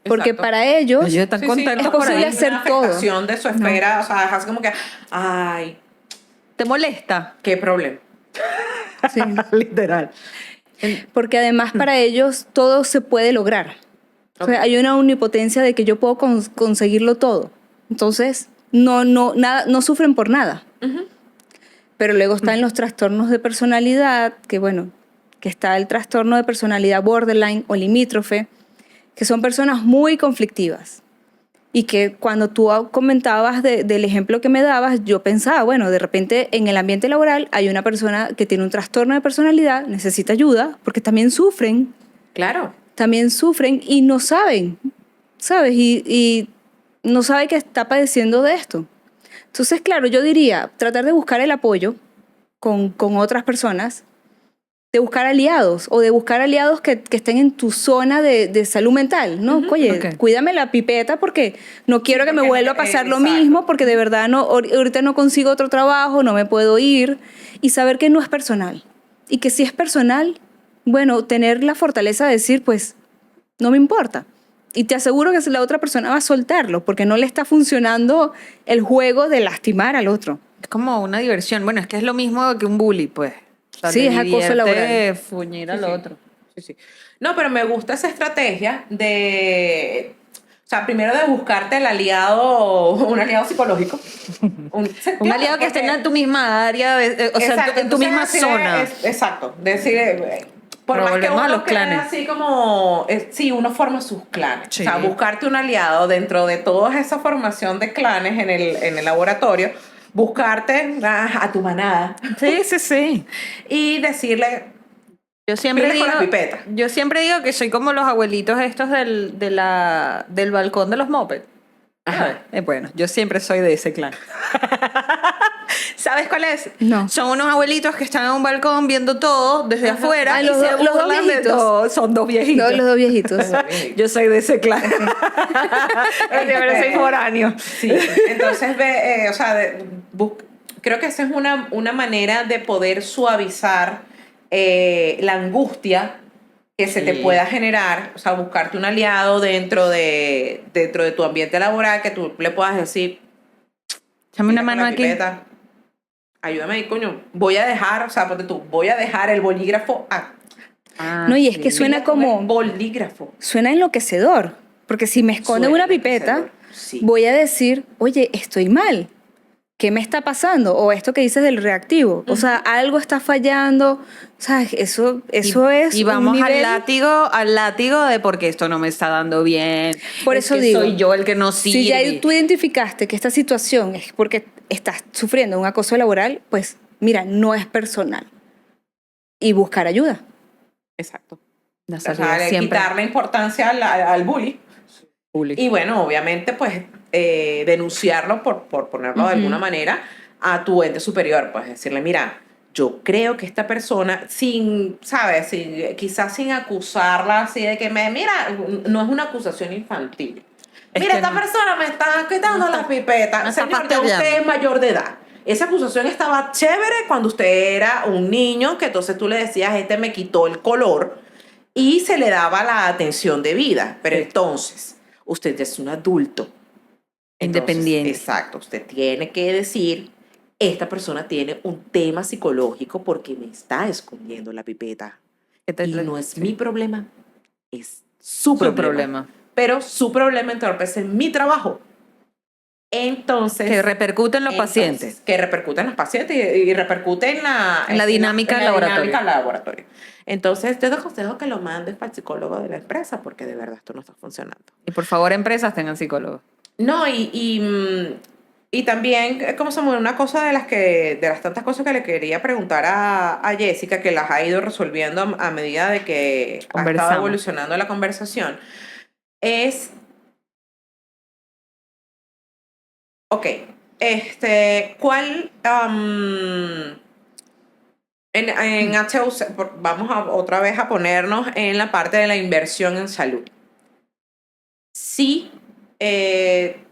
Porque Exacto. para ellos Ellos están contentos es por posible ahí. hacer una todo. afectación de su esfera, o sea, es así como que, ay, ¿Te molesta? qué problema. Sí. Literal. Porque además para ellos todo se puede lograr. O sea, hay una omnipotencia de que yo puedo conseguirlo todo. Entonces, no sufren por nada. Pero luego están los trastornos de personalidad, que bueno, que está el trastorno de personalidad borderline o limítrofe, que son personas muy conflictivas. Y que cuando tú comentabas del ejemplo que me dabas, yo pensaba, bueno, de repente en el ambiente laboral hay una persona que tiene un trastorno de personalidad, necesita ayuda, porque también sufren y no saben, ¿sabes? Y no sabe que está padeciendo de esto. Entonces, claro, yo diría, tratar de buscar el apoyo con otras personas, de buscar aliados o de buscar aliados que estén en tu zona de salud mental, ¿no? Oye, Ok. cuídame la pipeta porque no quiero que me porque, vuelva a pasar lo exacto. mismo, porque de verdad ahorita no consigo otro trabajo, no me puedo ir, y saber que no es personal. Y que si es personal, bueno, tener la fortaleza de decir, pues, no me importa. Y te aseguro que la otra persona va a soltarlo porque no le está funcionando el juego de lastimar al otro. Es como una diversión. Bueno, es que es lo mismo que un bully, pues. O sea, Sí, te es acoso divierte laboral. fuñir al Sí, sí. otro. Sí, sí. No, pero me gusta esa estrategia de, o sea, primero de buscarte el aliado, un aliado psicológico. Un aliado que esté en tu misma área, o sea, Exacto, en tu entonces misma decirle, zona. exacto, decirle, por Pero más que volvemos a uno los quede clanes. así como, sí, uno forma sus clanes. Sí. O sea, buscarte un aliado dentro de toda esa formación de clanes en el laboratorio, buscarte a tu manada Sí, sí, sí. y decirle, Yo siempre Piles digo, con la pipeta. yo siempre digo que soy como los abuelitos estos del balcón de los mopeds. Ajá. Bueno, yo siempre soy de ese clan. ¿Sabes cuál es? No. Son unos abuelitos que están en un balcón viendo todo desde afuera Ah, y los se dos burlan de viejitos. todo. Son dos viejitos. Los dos viejitos. Yo soy de ese clan. Yo siempre soy foráneo. Sí, entonces o sea, creo que esa es una manera de poder suavizar la angustia que se te Sí. pueda generar, o sea, buscarte un aliado dentro de tu ambiente laboral que tú le puedas decir, Échame una "Mira, con mano la aquí. pipeta, ayúdame ahí, coño, voy a dejar, o sea, ponte tú, voy a dejar el bolígrafo No, y es que suena Mira, con el como... bolígrafo. Suena enloquecedor. Porque si me esconden Suena una pipeta, enloquecedor, sí. voy a decir, oye, estoy mal. ¿Qué me está pasando? O esto que dices del reactivo. O sea, algo está fallando. O sea, eso es Y un vamos nivel... al látigo de porque esto no me está dando bien. Por es eso que digo, soy yo el que no si ya sirve. tú identificaste que esta situación es porque estás sufriendo un acoso laboral, pues mira, no es personal. Y buscar ayuda. Exacto. La O salida sea, siempre. quitarle importancia al bully. Bully. Y bueno, obviamente, pues denunciarlo, por ponerlo de alguna manera, a tu ente superior. Pues decirle, mira, yo creo que esta persona, ¿sabes? Quizás sin acusarla así de que mira, no es una acusación infantil. Es Mira, que esta no. persona me está quitando Me la está- pipeta. me está Señor, ya fastidiando. usted es mayor de edad. Esa acusación estaba chévere cuando usted era un niño, que entonces tú le decías, este me quitó el color, y se le daba la atención debida. Pero Sí. entonces, usted ya es un adulto. Entonces, Independiente. exacto, usted tiene que decir, esta persona tiene un tema psicológico porque me está escondiendo la pipeta. Y no es mi problema, es su problema. Pero su problema entorpece mi trabajo. Entonces, Que repercute en los pacientes. Que repercute en los pacientes y repercute En la dinámica del laboratorio. dinámica del laboratorio. Entonces, te aconsejo que lo mandes para el psicólogo de la empresa porque de verdad esto no está funcionando. Y por favor, empresas tengan psicólogos. No, y también, como se una cosa de las tantas cosas que le quería preguntar a Jessica, que las ha ido resolviendo a medida de que ha estado Conversamos. evolucionando la conversación, es, ok, ¿cuál, en HUC, vamos otra vez a ponernos en la parte de la inversión en salud? Sí,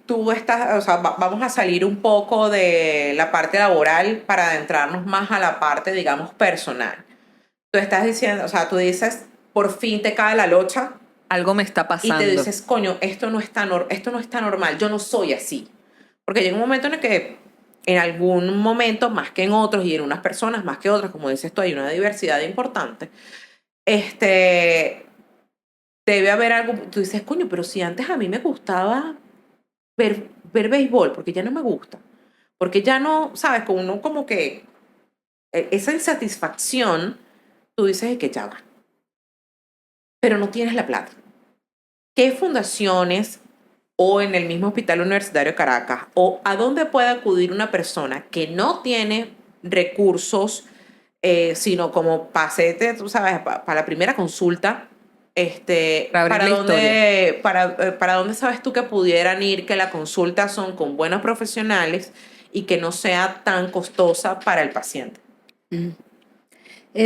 tú estás, o sea, vamos a salir un poco de la parte laboral para adentrarnos más a la parte, digamos, personal. Tú estás diciendo, o sea, tú dices, por fin te cae la locha Algo me está y pasando. te dices, coño, esto no está normal, yo no soy así. Porque llega un momento en el que en algún momento, más que en otros, y en unas personas más que otras, como dices tú, hay una diversidad importante, debe haber algo, tú dices, coño, pero si antes a mí me gustaba ver béisbol, porque ya no me gusta, porque ya no, sabes, con uno como que esa insatisfacción, tú dices que ya va, pero no tienes la plata. ¿Qué fundaciones o en el mismo Hospital Universitario de Caracas o a dónde puede acudir una persona que no tiene recursos, sino como pasete, tú sabes, para la primera consulta? Para abrir la dónde, para dónde sabes tú que pudieran ir, que la consulta son con buenos profesionales y que no sea tan costosa para el paciente?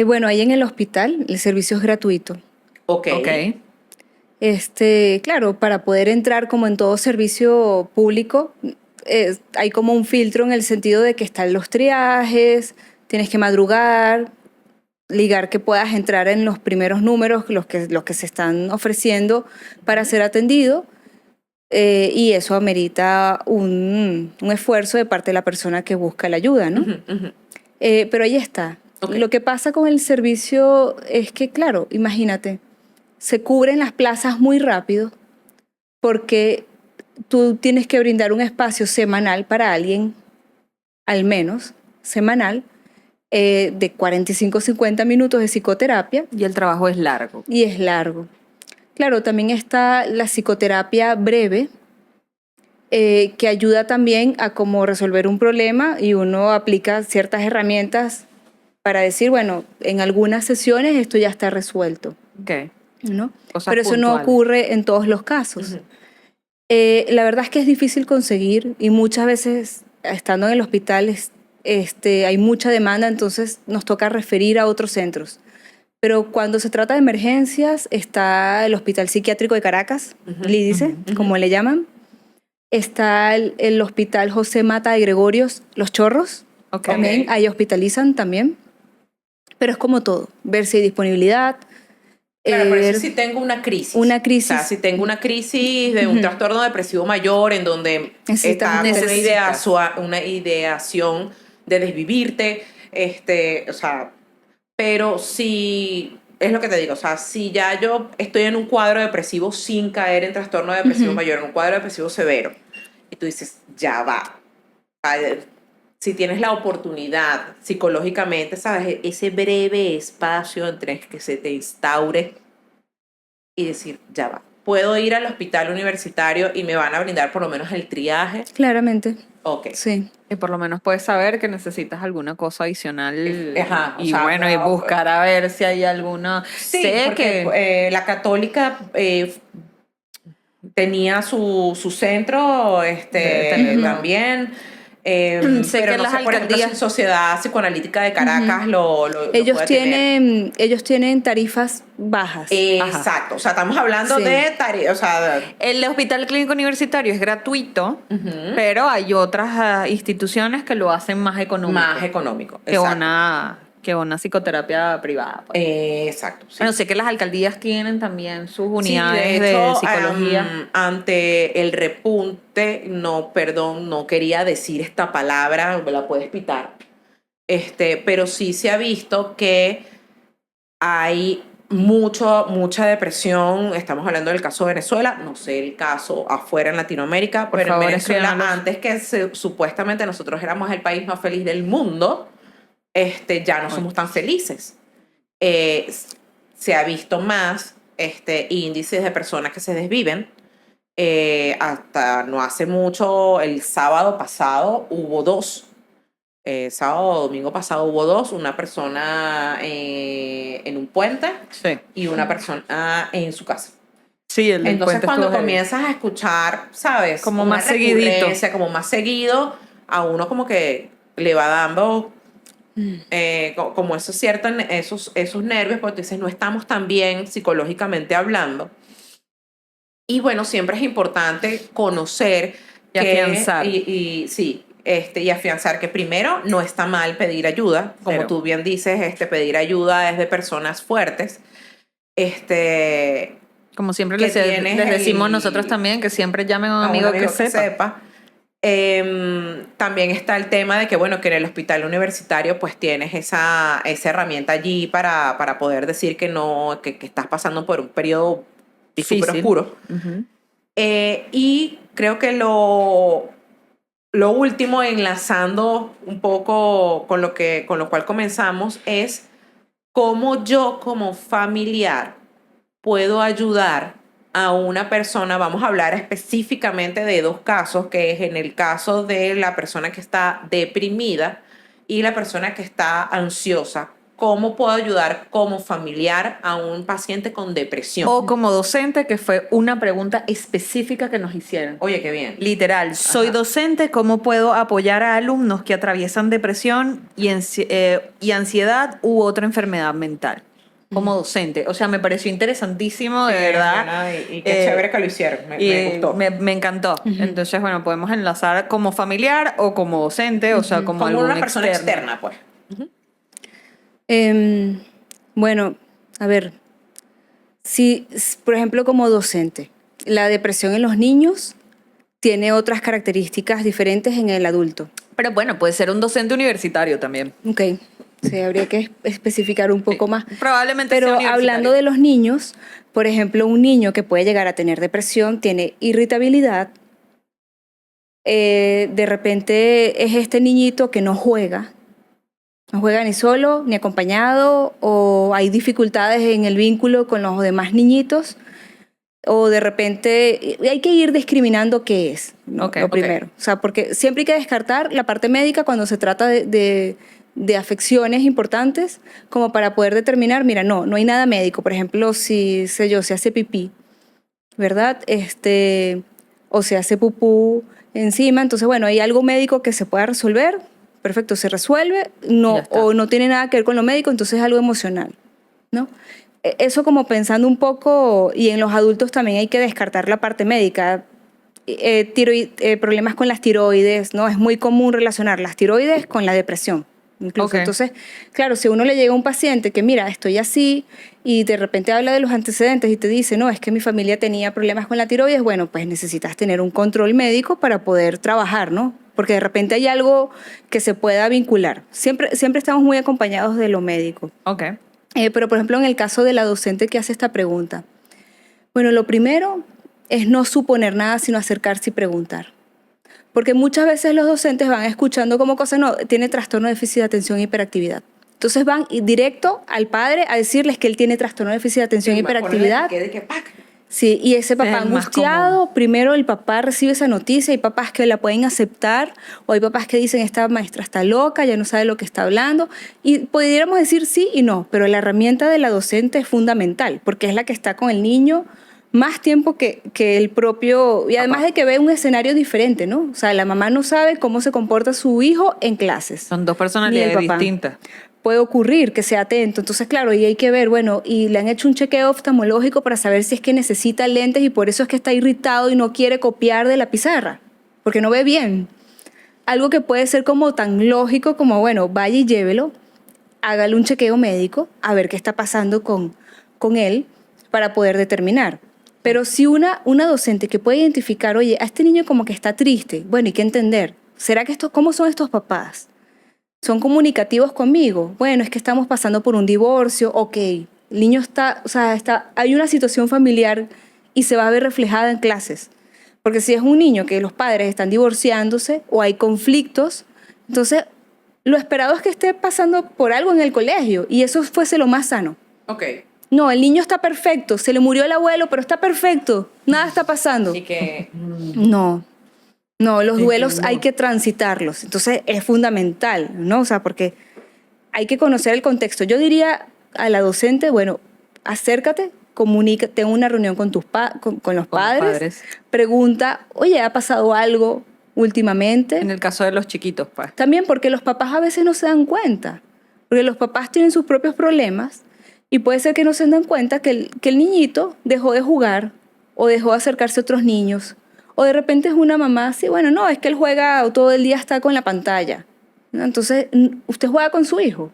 Bueno, ahí en el hospital el servicio es gratuito. Ok. Claro, para poder entrar como en todo servicio público, hay como un filtro en el sentido de que están los triajes, tienes que madrugar, ligar que puedas entrar en los primeros números, los que se están ofreciendo para ser atendido, y eso amerita un esfuerzo de parte de la persona que busca la ayuda, ¿no? Ujú, ujú. Pero ahí está. Ok. Lo que pasa con el servicio es que, claro, imagínate, se cubren las plazas muy rápido porque tú tienes que brindar un espacio semanal para alguien, al menos semanal, de 45 50 minutos de psicoterapia, Y el trabajo es largo. y es largo. Claro, también está la psicoterapia breve, que ayuda también a cómo resolver un problema y uno aplica ciertas herramientas para decir, bueno, en algunas sesiones esto ya está resuelto, Ok. ¿no? Cosas Pero eso no puntuales. ocurre en todos los casos. Ujú. La verdad es que es difícil conseguir y muchas veces estando en el hospital hay mucha demanda, entonces nos toca referir a otros centros. Pero cuando se trata de emergencias, está el Hospital Psiquiátrico de Caracas, Lídice, como le llaman. Está el Hospital José Mata de Gregorios, Los Chorros. Ok. También, ahí hospitalizan también. Pero es como todo, ver si hay disponibilidad. Claro, por ver eso si tengo una crisis. una crisis. O sea, si tengo una crisis de un trastorno depresivo mayor en donde está Necesitas una ideación de desvivirte, o sea, pero si, es lo que te digo, o sea, si ya yo estoy en un cuadro depresivo sin caer en trastorno depresivo mayor, en un cuadro depresivo severo, y tú dices, ya va. A ver, si tienes la oportunidad psicológicamente, ¿sabes? Ese breve espacio entre que se te instaure y decir, ya va. Puedo ir al hospital universitario y me van a brindar por lo menos el triaje. Claramente, Ok. sí. Y por lo menos puedes saber que necesitas alguna cosa adicional. Ajá, o Y sea, bueno, y buscar a ver si hay alguna. Sí, sé porque que. la católica tenía su centro Debe tenerlo. también. Sé Pero que no las sé, por ejemplo, si alcaldías- Sociedad Psicoanalítica de Caracas lo Ellos puede tener. tienen tarifas bajas. Exacto, o sea, estamos hablando Sí. de o sea, El Hospital Clínico Universitario es gratuito, ujú, pero hay otras instituciones que lo hacen más económico. más económico. que Exacto. que una psicoterapia privada. Pues. Exacto. Sí. Bueno, sé que las alcaldías tienen también sus Sí, unidades de hecho, psicología. ante el repunte, no quería decir esta palabra, me la puedes pitar, pero sí se ha visto que hay mucha depresión. Estamos hablando del caso de Venezuela, no sé el caso afuera en Latinoamérica, Por pero favor, en Venezuela, escríbanos. antes que supuestamente nosotros éramos el país más feliz del mundo, ya no somos tan felices. Se ha visto más índices de personas que se desviven. Hasta no hace mucho, el sábado pasado hubo dos. Sábado o domingo pasado hubo dos, una persona en un puente Sí. y una persona en su casa. Sí, el del Entonces puente cuando estuvo heavy. comienzas a escuchar, ¿sabes? Como Una más seguidito. recurrencia, como más seguido, a uno como que le va dando como eso es cierto, en esos nervios, porque tú dices, no estamos tan bien psicológicamente hablando. Y bueno, siempre es importante conocer Y afianzar. Sí, y afianzar que primero no está mal pedir ayuda, como Cero. tú bien dices, pedir ayuda es de personas fuertes. Como siempre que les tienes decimos el- nosotros también, que siempre llamen a un a amigo que sepa. También está el tema de que, bueno, que en el hospital universitario pues tienes esa herramienta allí para poder decir que no, que estás pasando por un periodo súper Difícil. oscuro. Ujú. Y creo que lo último, enlazando un poco con lo cual comenzamos, es cómo yo como familiar puedo ayudar a una persona. Vamos a hablar específicamente de dos casos, que es en el caso de la persona que está deprimida y la persona que está ansiosa. ¿Cómo puedo ayudar como familiar a un paciente con depresión? O como docente, que fue una pregunta específica que nos hicieron. Oye, qué bien. Literal, soy Ajá. docente, ¿cómo puedo apoyar a alumnos que atraviesan depresión y ansiedad u otra enfermedad mental? Como docente. O sea, me pareció interesantísimo, de verdad. Y qué chévere que lo hicieron. Me gustó. Me encantó. Entonces, bueno, podemos enlazar como familiar o como docente, o sea, como Como algún una persona externo. externa, pues. Bueno, a ver, si, por ejemplo, como docente, la depresión en los niños tiene otras características diferentes en el adulto. Pero bueno, puede ser un docente universitario también. Ok, sí, habría que especificar un poco más. Probablemente Pero sea universitario. hablando de los niños, por ejemplo, un niño que puede llegar a tener depresión tiene irritabilidad. De repente es este niñito que no juega ni solo ni acompañado, o hay dificultades en el vínculo con los demás niñitos, o de repente hay que ir discriminando qué es, ¿no? Ok, Lo ok. primero. O sea, porque siempre hay que descartar la parte médica cuando se trata de afecciones importantes, como para poder determinar, mira, no hay nada médico. Por ejemplo, si se hace pipí, ¿verdad? o se hace pupú encima. Entonces, bueno, hay algo médico que se pueda resolver, perfecto, se resuelve, no, Ya está. o no tiene nada que ver con lo médico, entonces es algo emocional, ¿no? Eso como pensando un poco, y en los adultos también hay que descartar la parte médica. Problemas con las tiroides, ¿no? Es muy común relacionar las tiroides con la depresión. Incluso. Ok. Entonces, claro, si a uno le llega un paciente que, mira, estoy así, y de repente habla de los antecedentes y te dice, no, es que mi familia tenía problemas con la tiroides, bueno, pues necesitas tener un control médico para poder trabajar, ¿no? Porque de repente hay algo que se pueda vincular. Siempre estamos muy acompañados de lo médico. Ok. Pero, por ejemplo, en el caso de la docente que hace esta pregunta, bueno, lo primero es no suponer nada, sino acercarse y preguntar. Porque muchas veces los docentes van escuchando como cosas, no, tiene trastorno de déficit de atención e hiperactividad. Entonces van directo al padre a decirles que él tiene trastorno de déficit de atención e hiperactividad. Sí, y ese papá Es el más angustiado, primero el papá recibe esa noticia, hay papás que la pueden aceptar, o hay papás que dicen, esta maestra está loca, ya no sabe lo que está hablando, y pudiéramos decir sí y no, pero la herramienta de la docente es fundamental, porque es la que está con el niño más tiempo que el propio, y además de que ve un escenario diferente, ¿no? O sea, la mamá no sabe cómo se comporta su hijo en clases. Son dos Ni personalidades el papá. distintas. Puede ocurrir que sea atento. Entonces, claro, y hay que ver, bueno, y le han hecho un chequeo oftalmológico para saber si es que necesita lentes y por eso es que está irritado y no quiere copiar de la pizarra, porque no ve bien. Algo que puede ser como tan lógico como, bueno, vaya y llévelo, hágale un chequeo médico, a ver qué está pasando con él para poder determinar. Pero si una docente que puede identificar, oye, a este niño como que está triste, bueno, hay que entender, ¿será que cómo son estos papás? ¿Son comunicativos conmigo? Bueno, es que estamos pasando por un divorcio, ok. El niño hay una situación familiar y se va a ver reflejada en clases. Porque si es un niño que los padres están divorciándose o hay conflictos, entonces lo esperado es que esté pasando por algo en el colegio y eso fuese lo más sano. Ok. No, el niño está perfecto, se le murió el abuelo, pero está perfecto, nada está pasando. Y que... No, los duelos hay que transitarlos. Entonces es fundamental, ¿no? O sea, porque hay que conocer el contexto. Yo diría a la docente, bueno, acércate, comunícate, ten una reunión con los padres, pregunta, oye, ¿ha pasado algo últimamente? En el caso de los chiquitos, pues. También porque los papás a veces no se dan cuenta, porque los papás tienen sus propios problemas y puede ser que no se den cuenta que el niñito dejó de jugar o dejó de acercarse a otros niños. O de repente es una mamá así, bueno, no, es que él juega o todo el día está con la pantalla, ¿no? Entonces, usted juega con su hijo.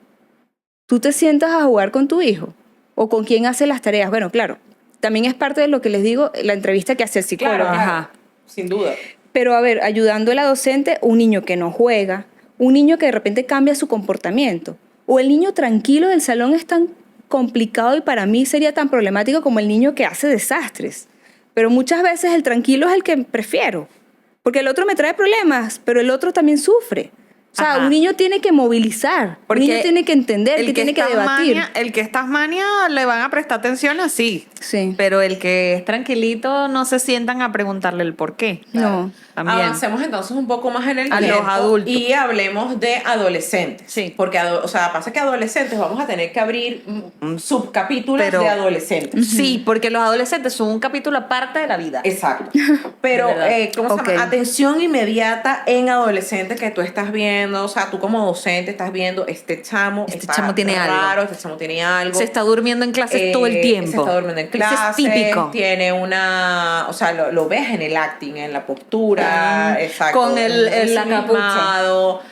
Tú te sientas a jugar con tu hijo o con quién hace las tareas. Bueno, claro, también es parte de lo que les digo, la entrevista que hace el psicólogo. Claro, Ajá. sin duda. Pero a ver, ayudando a la docente, un niño que no juega, un niño que de repente cambia su comportamiento, o el niño tranquilo del salón es tan complicado y para mí sería tan problemático como el niño que hace desastres. Pero muchas veces el tranquilo es el que prefiero, porque el otro me trae problemas, pero el otro también sufre. O sea, Ajá. un niño tiene que movilizar, Porque un niño tiene que entender, que tiene que está debatir. el que está mania le van a prestar atención así. Sí. Pero el que es tranquilito no se sientan a preguntarle el por qué. No. También. Avancemos entonces un poco más en el A los tiempo adultos. y hablemos de adolescentes. Sí. Porque, pasa que adolescentes vamos a tener que abrir subcapítulos Pero- de adolescentes. Sí, porque los adolescentes son un capítulo aparte de la vida. Exacto. Pero, De verdad. ¿cómo se Ok. llama? Atención inmediata en adolescentes que tú estás viendo, o sea, tú como docente estás viendo, este chamo está chamo tiene raro, algo. este chamo tiene algo. Se está durmiendo en clases todo el tiempo. Se está durmiendo en Ese clases. es típico. Tiene una, o sea, lo ves en el acting, en la postura, exacto. Con la ensimismado,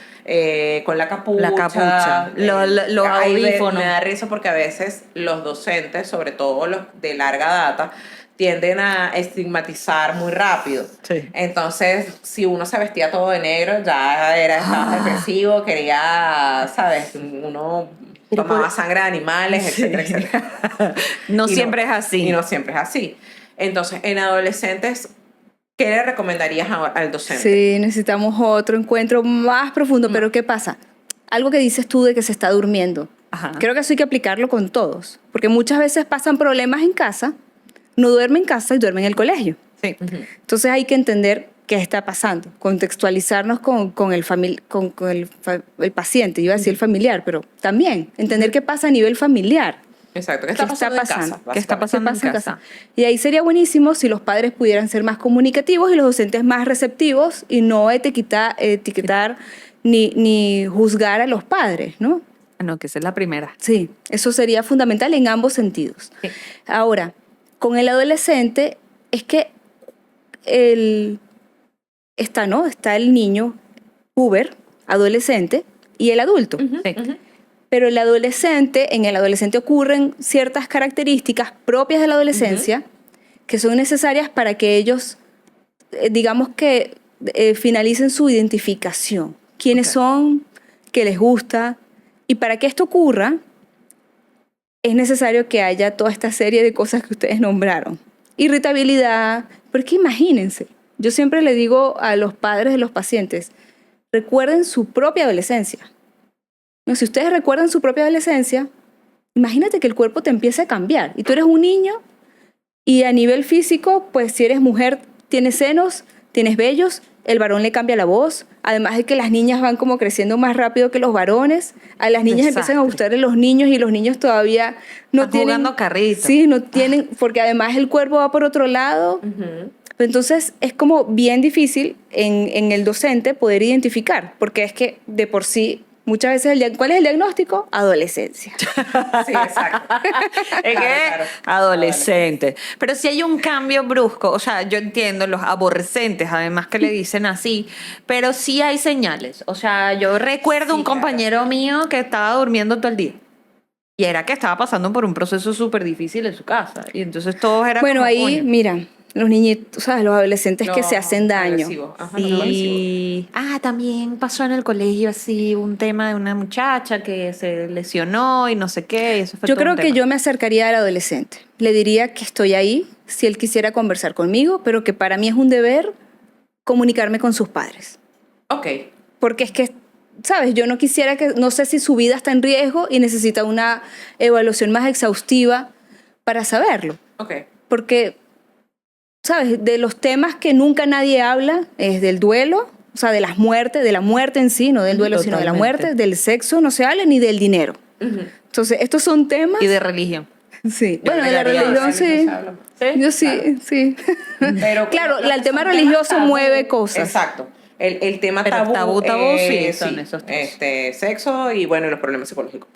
con la capucha. La capucha. Los Ahí audífonos. me da risa porque a veces los docentes, sobre todo los de larga data, tienden a estigmatizar muy rápido. Sí. Entonces, si uno se vestía todo de negro, ya estaba depresivo, quería, ¿sabes? Uno tomaba sangre de animales, etcétera, etcétera. No Y siempre es así. Y no siempre es así. Entonces, en adolescentes, ¿qué le recomendarías al docente? Sí, necesitamos otro encuentro más profundo. Pero ¿qué pasa? Algo que dices tú de que se está durmiendo. Ajá. Creo que eso hay que aplicarlo con todos. Porque muchas veces pasan problemas en casa, no duermen en casa y duermen en el colegio. Sí. Entonces hay que entender qué está pasando, contextualizarnos con el paciente, yo iba a decir el familiar, pero también entender qué pasa a nivel familiar. Exacto. ¿Qué está pasando en casa? ¿Qué está pasando en casa? Y ahí sería buenísimo si los padres pudieran ser más comunicativos y los docentes más receptivos y no etiquetar ni juzgar a los padres, ¿no? No, que esa es la primera. Sí, eso sería fundamental en ambos sentidos. Sí. Ahora, con el adolescente es que está el niño puber, adolescente, y el adulto. Sí. Pero en el adolescente ocurren ciertas características propias de la adolescencia que son necesarias para que ellos, digamos que finalicen su identificación. ¿Quiénes son? ¿Qué les gusta? Y para que esto ocurra, es necesario que haya toda esta serie de cosas que ustedes nombraron. Irritabilidad, porque imagínense, yo siempre le digo a los padres de los pacientes, recuerden su propia adolescencia. No, si ustedes recuerdan su propia adolescencia, imagínate que el cuerpo te empiece a cambiar y tú eres un niño y a nivel físico, pues si eres mujer, tienes senos, tienes vellos, el varón le cambia la voz, además de que las niñas van como creciendo más rápido que los varones, a las niñas empiezan a gustarle los niños y los niños todavía no Están tienen... jugando carrito. Sí, no tienen, porque además el cuerpo va por otro lado. Entonces es como bien difícil en el docente poder identificar, porque es que de por sí muchas veces, ¿cuál es el diagnóstico? Adolescencia. Sí, exacto. Es que adolescente. Pero si hay un cambio brusco, o sea, yo entiendo los aborrecentes, además que le dicen así, pero sí hay señales. O sea, yo recuerdo Sí, un compañero mío que estaba durmiendo todo el día. Y era que estaba pasando por un proceso súper difícil en su casa. Y entonces todos eran Bueno, como, ahí, coño. mira, los niñitos, ¿sabes? Los adolescentes que se hacen daño. agresivos. Ajá, los agresivos. Y también pasó en el colegio así un tema de una muchacha que se lesionó y no sé qué. Y eso fue Yo todo creo un que tema. yo me acercaría al adolescente. Le diría que estoy ahí si él quisiera conversar conmigo, pero que para mí es un deber comunicarme con sus padres. Ok. Porque es que, ¿sabes? Yo no quisiera no sé si su vida está en riesgo y necesita una evaluación más exhaustiva para saberlo. Ok. Porque, ¿sabes? De los temas que nunca nadie habla es del duelo, o sea, de la muerte en sí, no del duelo, sino de la Totalmente. muerte, del sexo no se habla, ni del dinero. Entonces, estos son temas... Y de religión. Sí, bueno, de la Debería religión ser, sí. no se habla. Yo sí, sí. Pero Claro, los el que tema son temas religioso tabú, mueve cosas. Exacto. El tema Pero tabú, tabú, sí, son esos tres. sexo y bueno, los problemas psicológicos.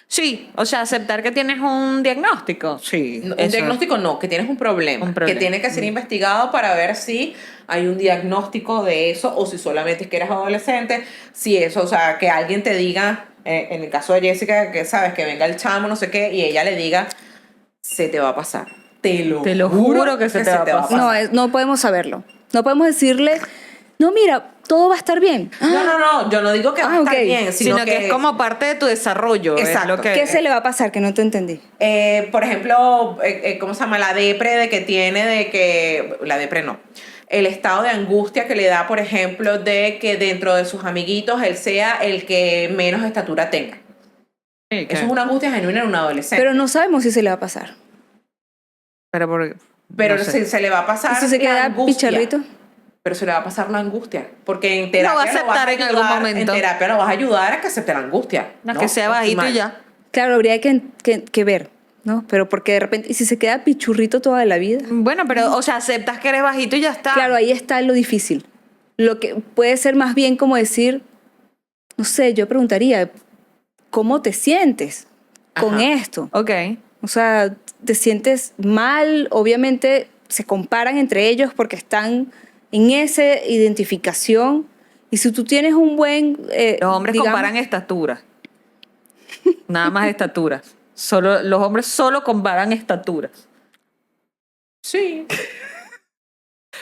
Sí, o sea, aceptar que tienes un diagnóstico. Sí. Un eso. diagnóstico no, que tienes un problema, Un problema. que tiene que ser investigado para ver si hay un diagnóstico de eso o si solamente es que eres adolescente, si eso, o sea, que alguien te diga, en el caso de Jessica, que sabes, que venga el chamo, no sé qué, y ella le diga, se te va a pasar. Te lo juro que se te va a pasar. No, no podemos saberlo. No podemos decirle, no, mira, todo va a estar bien. No, yo no digo que va a estar ok. bien, Sino que es como parte de tu desarrollo. Exacto. Es lo que, ¿Qué se le va a pasar? Que no te entendí. Por ejemplo, ¿cómo se llama? La depre de que tiene, de que, la depre no, el estado de angustia que le da, por ejemplo, de que dentro de sus amiguitos él sea el que menos estatura tenga. Sí, que- Eso es una angustia genuina en un adolescente. Pero no sabemos si se le va a pasar. Pero no sé. se le va a pasar ¿Y si se la queda angustia. picharrito? Pero se le va a pasar la angustia. Porque en terapia Lo va a aceptar en algún momento. En terapia lo vas a ayudar a que acepte la angustia. No, que sea bajito y Optimal. ya. Claro, habría que ver, ¿no? Pero porque de repente, ¿y si se queda pichurrito toda la vida? Bueno, pero, o sea, aceptas que eres bajito y ya está. Claro, ahí está lo difícil. Lo que puede ser más bien como decir, no sé, yo preguntaría, ¿cómo te sientes con Ajá. esto? Ok. O sea, ¿te sientes mal? Obviamente se comparan entre ellos porque están en esa identificación. Y si tú tienes un buen... Los hombres digamos, comparan estaturas. Nada más estaturas. Los hombres solo comparan estaturas. Sí.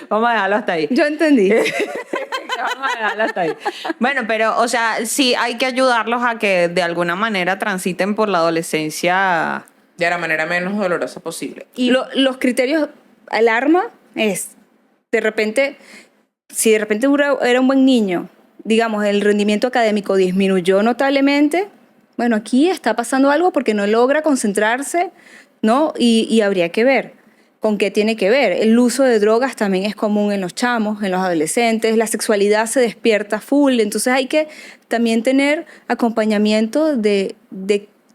Vamos a dejarlo hasta ahí. Yo entendí. Vamos a dejarlo hasta ahí. Bueno, pero, o sea, sí hay que ayudarlos a que de alguna manera transiten por la adolescencia. De la manera menos dolorosa posible. Y los criterios alarma es, de repente, si de repente era un buen niño, digamos, el rendimiento académico disminuyó notablemente, bueno, aquí está pasando algo porque no logra concentrarse, ¿no? Y habría que ver con qué tiene que ver. El uso de drogas también es común en los chamos, en los adolescentes, la sexualidad se despierta full, entonces hay que también tener acompañamiento de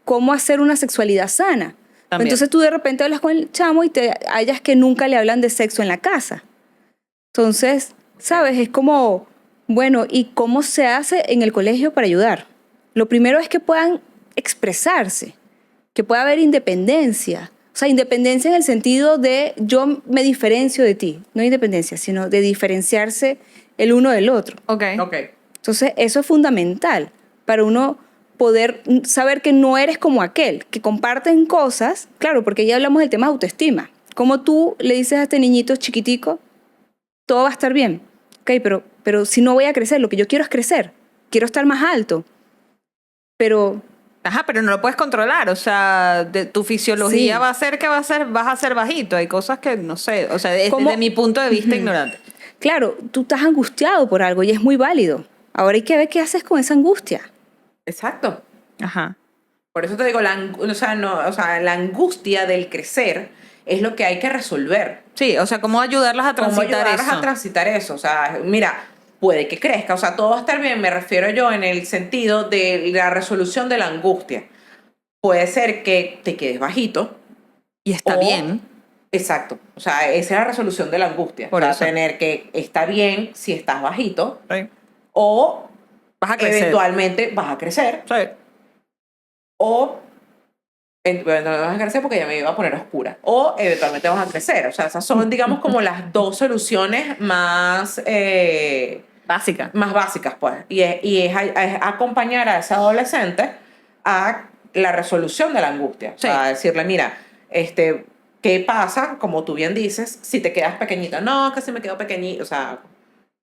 cómo hacer una sexualidad sana. También. Entonces tú de repente hablas con el chamo y te hallas que nunca le hablan de sexo en la casa. Entonces, ¿sabes? Es como, bueno, ¿y cómo se hace en el colegio para ayudar? Lo primero es que puedan expresarse, que pueda haber independencia. O sea, independencia en el sentido de yo me diferencio de ti. No independencia, sino de diferenciarse el uno del otro. Ok. Ok. Entonces, eso es fundamental para uno poder saber que no eres como aquel, que comparten cosas, claro, porque ya hablamos del tema de autoestima. Como tú le dices a este niñito chiquitico, todo va a estar bien. Ok, pero si no voy a crecer, lo que yo quiero es crecer, quiero estar más alto. Pero Ajá, pero no lo puedes controlar, o sea, tu fisiología Sí. va a ser que vas a ser bajito. Hay cosas que no sé, o sea, ¿Cómo? desde mi punto de vista ignorante. claro, tú estás angustiado por algo y es muy válido. Ahora hay que ver qué haces con esa angustia. Exacto. Ajá. Por eso te digo, la angustia del crecer es lo que hay que resolver. Sí, o sea, cómo ayudarlas a ¿Cómo transitar ayudarlas eso. a transitar eso? O sea, mira, puede que crezca, o sea, todo va a estar bien, me refiero yo en el sentido de la resolución de la angustia. Puede ser que te quedes bajito. Y está o- bien. Exacto. O sea, esa es la resolución de la angustia. Por o sea, eso. tener que está bien si estás bajito Sí. o Vas a crecer. eventualmente vas a crecer Sí. o eventualmente vas a crecer porque ya me iba a poner oscura o eventualmente vas a crecer. O sea, esas son, digamos, como las dos soluciones más Básica. básicas, pues. Es acompañar a ese adolescente a la resolución de la angustia. Sí. O sea, decirle, mira, ¿qué pasa? Como tú bien dices, si te quedas pequeñito. No, que si me quedo pequeñito, o sea,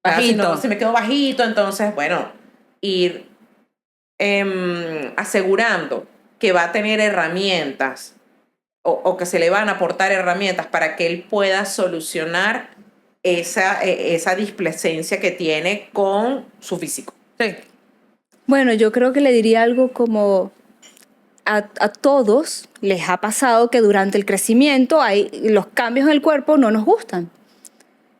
Bajito. si me quedo bajito, entonces, bueno, ir asegurando que va a tener herramientas o que se le van a aportar herramientas para que él pueda solucionar esa displecencia que tiene con su físico. Sí. Bueno, yo creo que le diría algo como a todos les ha pasado que durante el crecimiento los cambios en el cuerpo no nos gustan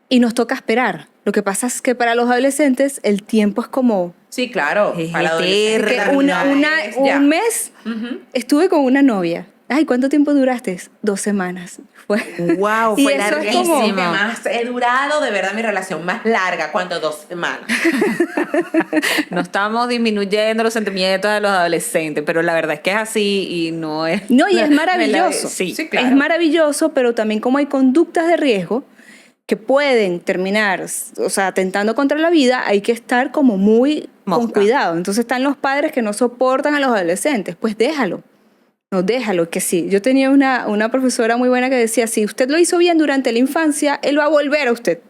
y nos toca esperar. Lo que pasa es que para los adolescentes el tiempo es como Sí, claro. Es Para la adolescencia, eterno. la vida es ya. un mes Ujú. estuve con una novia. Ay, ¿cuánto tiempo duraste? 2 semanas. Fue. Wow, Y fue eso es Larguísimo. larguísimo. Que más he durado, de verdad, mi relación más larga, ¿cuánto? 2 semanas. No estamos disminuyendo los sentimientos de los adolescentes, pero la verdad es que es así y no es... No, y es maravilloso. Sí. Sí, claro. Es maravilloso, pero también como hay conductas de riesgo que pueden terminar, o sea, atentando contra la vida, hay que estar como muy con Mosca. cuidado. Entonces están los padres que no soportan a los adolescentes. Pues déjalo. No, déjalo, que sí. Yo tenía una profesora muy buena que decía, si usted lo hizo bien durante la infancia, él va a volver a usted.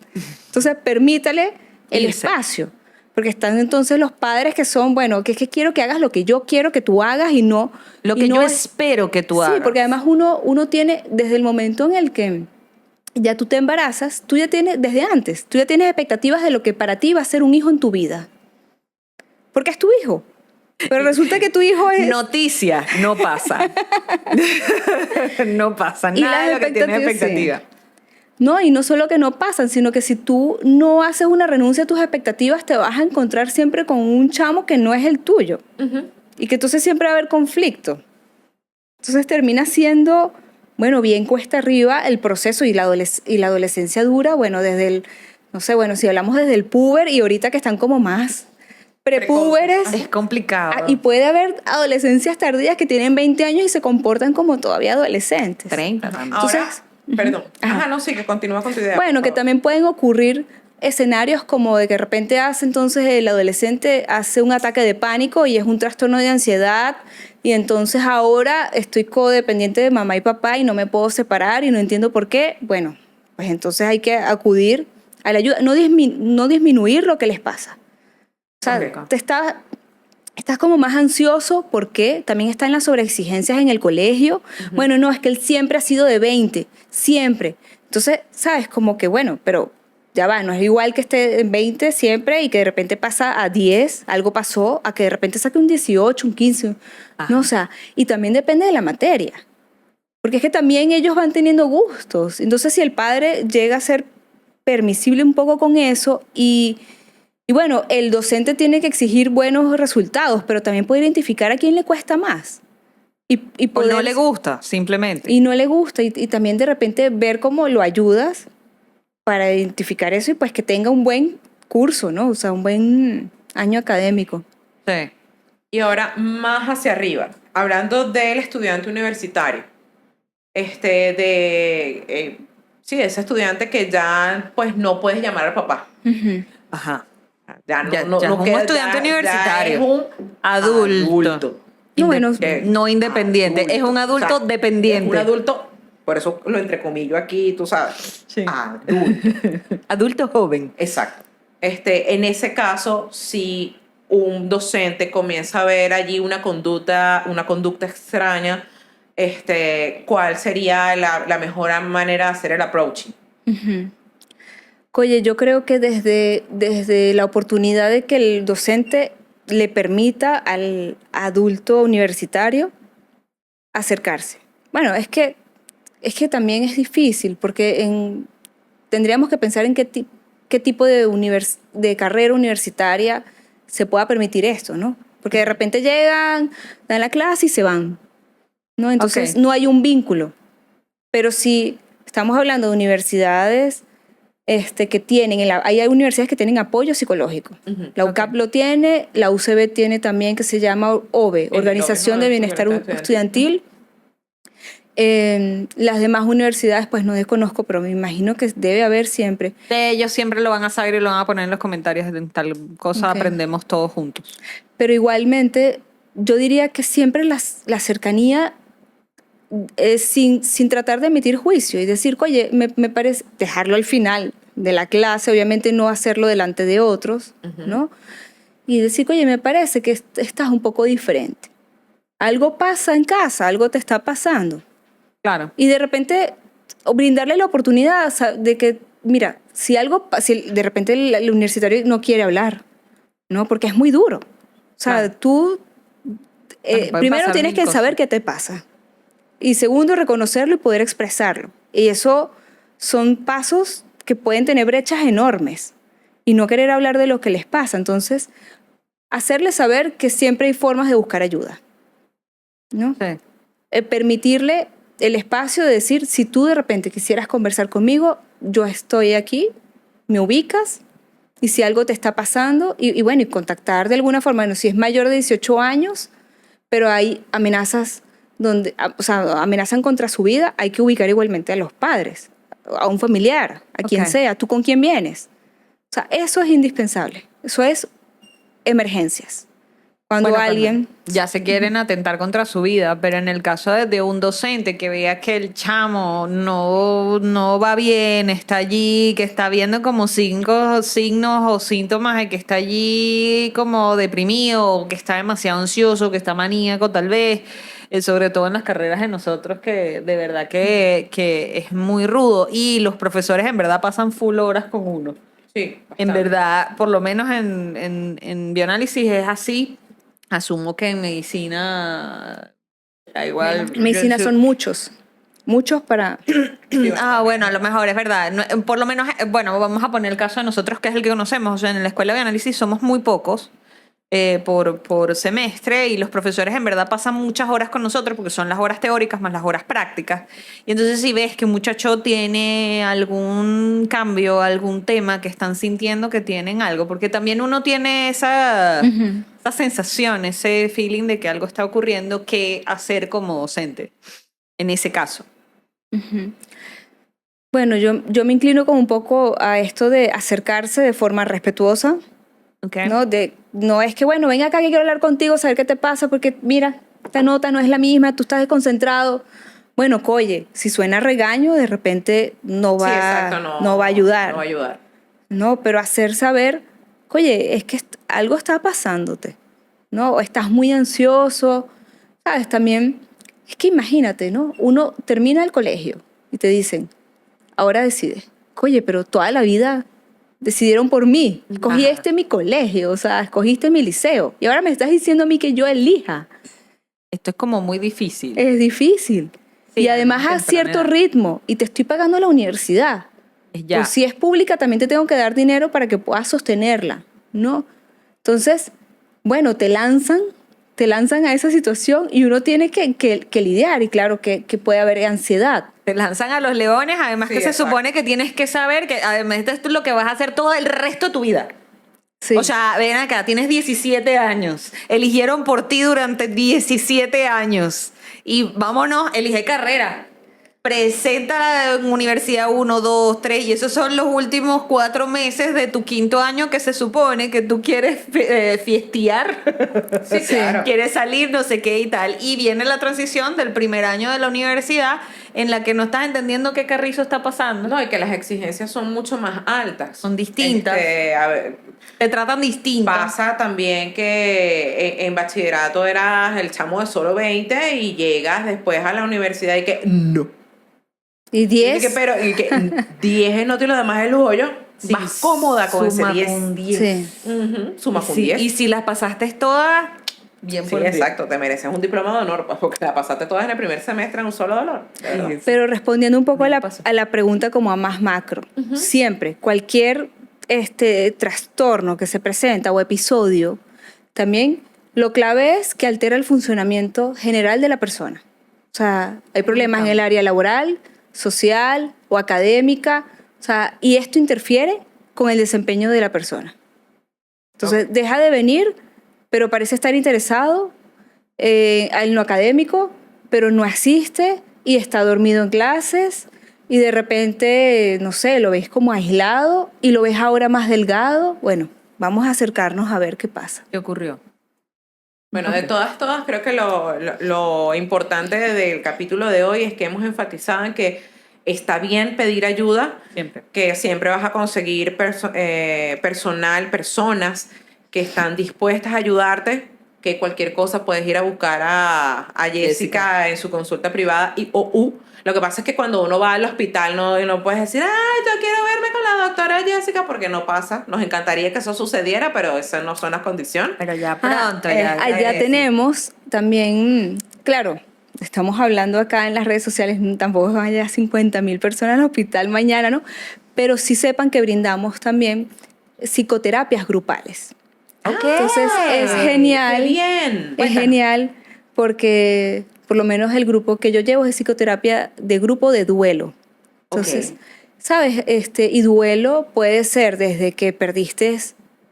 Entonces permítale el Irse. espacio. Porque están entonces los padres que son, bueno, que es que quiero que hagas lo que yo quiero que tú hagas y no... Lo y que no yo es- espero que tú hagas. Sí, porque además uno tiene, desde el momento en el que ya tú te embarazas, tú ya tienes, desde antes, tú ya tienes expectativas de lo que para ti va a ser un hijo en tu vida. Porque es tu hijo. Pero resulta que tu hijo es... Noticia, no pasa. No pasa Y nada de las lo que tienes expectativas, expectativa. No, y no solo que no pasan, sino que si tú no haces una renuncia a tus expectativas, te vas a encontrar siempre con un chamo que no es el tuyo. Ujú. Y que entonces siempre va a haber conflicto. Entonces termina siendo, bueno, bien cuesta arriba el proceso y la adolescencia dura, bueno, desde el, no sé, bueno, si hablamos desde el puber y ahorita que están como más prepúberes. Es complicado. Y puede haber adolescencias tardías que tienen 20 años y se comportan como todavía adolescentes. 30 también. Entonces, Ahora, perdón. Ajá. Ajá, no, sí, que continúa con tu idea. Bueno, por que favor. también pueden ocurrir escenarios como de que de repente entonces el adolescente hace un ataque de pánico y es un trastorno de ansiedad y entonces ahora estoy codependiente de mamá y papá y no me puedo separar y no entiendo por qué. Bueno, pues entonces hay que acudir a la ayuda, no disminuir lo que les pasa. O sea, Ok. estás como más ansioso porque también están las sobreexigencias en el colegio. Bueno, no, es que él siempre ha sido de 20, siempre. Entonces, ¿sabes? Como que, bueno, pero ya va, no es igual que esté en 20 siempre y que de repente pasa a 10, algo pasó, a que de repente saque un 18, un 15. Ajá. No, o sea, y también depende de la materia. Porque es que también ellos van teniendo gustos. Entonces, si el padre llega a ser permisible un poco con eso y bueno, el docente tiene que exigir buenos resultados, pero también puede identificar a quién le cuesta más. y O poder, no le gusta, simplemente. y no le gusta y también de repente ver cómo lo ayudas para identificar eso y pues que tenga un buen curso, ¿no? O sea, un buen año académico. Sí. Y ahora más hacia arriba, hablando del estudiante universitario, sí, ese estudiante que ya pues no puedes llamar al papá. Ujú. Ajá. Ya no, Ya- no, ya no es un queda- estudiante ya universitario. es un Adulto. No, bueno, No independiente, es un adulto O sea, dependiente. Es un adulto, por eso lo entrecomillo aquí, tú sabes. Sí. Adulto. Adulto joven. Exacto. En ese caso, si un docente comienza a ver allí una conducta extraña, ¿cuál sería la mejor manera de hacer el approaching? Ujú. Oye, yo creo que desde la oportunidad de que el docente le permita al adulto universitario acercarse. Bueno, es que también es difícil porque tendríamos que pensar en qué tipo de carrera universitaria se pueda permitir esto, ¿no? Porque de repente llegan, dan la clase y se van, ¿no? Entonces Ok. no hay un vínculo. Pero si estamos hablando de universidades que tienen, hay universidades que tienen apoyo psicológico. Ujú, La UCAP lo tiene, la UCB tiene también que se llama OBE, El Organización OBE, ¿no? de Bienestar Bienestar Estudiantil. Las demás universidades pues no desconozco, pero me imagino que debe haber siempre. De ellos siempre lo van a saber y lo van a poner en los comentarios. De tal cosa Ok. aprendemos todos juntos. Pero igualmente yo diría que siempre la cercanía sin tratar de emitir juicio y decir, oye, me parece, dejarlo al final de la clase, obviamente no hacerlo delante de otros, Ujú. ¿no? Y decir, oye, me parece que estás un poco diferente. Algo pasa en casa, algo te está pasando. Claro. Y de repente, o brindarle la oportunidad de que, mira, si de repente el universitario no quiere hablar, ¿no? Porque es muy duro. O sea, Claro. tú Bueno, pueden primero pasar tienes mil que cosas. saber qué te pasa. Y segundo, reconocerlo y poder expresarlo. Y eso son pasos que pueden tener brechas enormes y no querer hablar de lo que les pasa. Entonces, hacerles saber que siempre hay formas de buscar ayuda, ¿no? Sí. Permitirle el espacio de decir, si tú de repente quisieras conversar conmigo, yo estoy aquí, me ubicas, y si algo te está pasando, y bueno, y contactar de alguna forma, bueno, si es mayor de 18 años, pero hay amenazas o sea, amenazan contra su vida, hay que ubicar igualmente a los padres, a un familiar, a quien Ok. sea, tú con quién vienes. O sea, eso es indispensable, eso es emergencias. Cuando Bueno, alguien... ya se quieren atentar contra su vida, pero en el caso de un docente que vea que el chamo no va bien, está allí, que está viendo como signos o síntomas de que está allí como deprimido, o que está demasiado ansioso, que está maníaco tal vez, sobre todo en las carreras de nosotros, que de verdad que es muy rudo. Y los profesores en verdad pasan full horas con uno. Sí, En bastante. verdad, por lo menos en bioanálisis es así. Asumo que en medicina da igual. En medicina son muchos para... Sí, Bueno, a lo mejor es verdad. Por lo menos, bueno, vamos a poner el caso de nosotros, que es el que conocemos. O sea, en la escuela de análisis somos muy pocos por semestre, y los profesores en verdad pasan muchas horas con nosotros porque son las horas teóricas más las horas prácticas. Y entonces si ves que un muchacho tiene algún cambio, algún tema, que están sintiendo que tienen algo, porque también uno tiene esa sensación, ese feeling de que algo está ocurriendo, que hacer como docente en ese caso. Bueno, yo me inclino como un poco a esto de acercarse de forma respetuosa, ¿Ok? no es que, bueno, ven acá que quiero hablar contigo, saber qué te pasa, porque mira, esta nota no es la misma, tú estás desconcentrado. Bueno, oye, si suena regaño, de repente no Sí, va, exacto, no va a ayudar. No va a ayudar. ¿No? Pero hacer saber, oye, es que algo está pasándote, ¿no? O estás muy ansioso, ¿sabes? También, es que imagínate, ¿no? Uno termina el colegio y te dicen, ahora decide. Oye, pero toda la vida decidieron por mí. Escogí Ajá. mi colegio, o sea, escogiste mi liceo. Y ahora me estás diciendo a mí que yo elija. Esto es como muy difícil. Es difícil. Sí, y además además a temprana cierto edad. ritmo. Y te estoy pagando la universidad. Ya. O si es pública, también te tengo que dar dinero para que puedas sostenerla, ¿no? Entonces, bueno, te lanzan te lanzan a esa situación y uno tiene que lidiar, y claro que puede haber ansiedad. Te lanzan a los leones, además Sí, que se exacto. supone que tienes que saber que además esto es lo que vas a hacer todo el resto de tu vida. Sí. O sea, ven acá, tienes 17 años, eligieron por ti durante 17 años y vámonos, elige carrera. Preséntala en Universidad 1, 2, 3 y esos son los últimos 4 meses de tu 5º año que se supone que tú quieres fiestear. Sí, claro. Quieres salir, no sé qué y tal. Y viene la transición del primer año de la universidad en la que no estás entendiendo qué carrizo está pasando. No, y que las exigencias son mucho más altas. Son distintas. A ver, Te tratan distinto. pasa también que en bachillerato eras el chamo de solo 20 y llegas después a la universidad y que no. Y Y 10. que, pero y que 10 es nota y lo demás es el hoyo. Sí, Vas cómoda con ese suma 10. con 10. Sí. Ujú, suma con Sí, 10. y si las pasaste todas, bien Sí, por ti. exacto, te mereces un diploma de honor pues, porque la pasaste todas en el primer semestre en un solo dolor. de verdad. Pero respondiendo un poco Me pasó. a la pregunta como a más macro, siempre, cualquier trastorno que se presenta o episodio, también lo clave es que altera el funcionamiento general de la persona. O sea, hay problemas en el área laboral, social o académica, o sea, y esto interfiere con el desempeño de la persona. Entonces, deja de venir, pero parece estar interesado en lo académico, pero no asiste y está dormido en clases y de repente, no sé, lo ves como aislado y lo ves ahora más delgado. Bueno, vamos a acercarnos a ver qué pasa. ¿Qué ocurrió? Bueno, de todas, creo que lo importante del capítulo de hoy es que hemos enfatizado en que está bien pedir ayuda, Siempre. que siempre vas a conseguir personas que están dispuestas a ayudarte, que cualquier cosa puedes ir a buscar a Jessica en su consulta privada lo que pasa es que cuando uno va al hospital no puedes decir, yo quiero verme con la doctora Jessica, porque no pasa. Nos encantaría que eso sucediera, pero esas no son las condiciones. Pero ya Ah, pronto, ya. allá sí. tenemos también, claro, estamos hablando acá en las redes sociales, tampoco van a llegar 50.000 personas al hospital mañana, ¿no? Pero sí sepan que brindamos también psicoterapias grupales. Entonces es genial. ¡Qué bien! Es Cuéntanos. genial porque por lo menos el grupo que yo llevo es psicoterapia de grupo de duelo. Entonces, Ok. ¿sabes? Y duelo puede ser desde que perdiste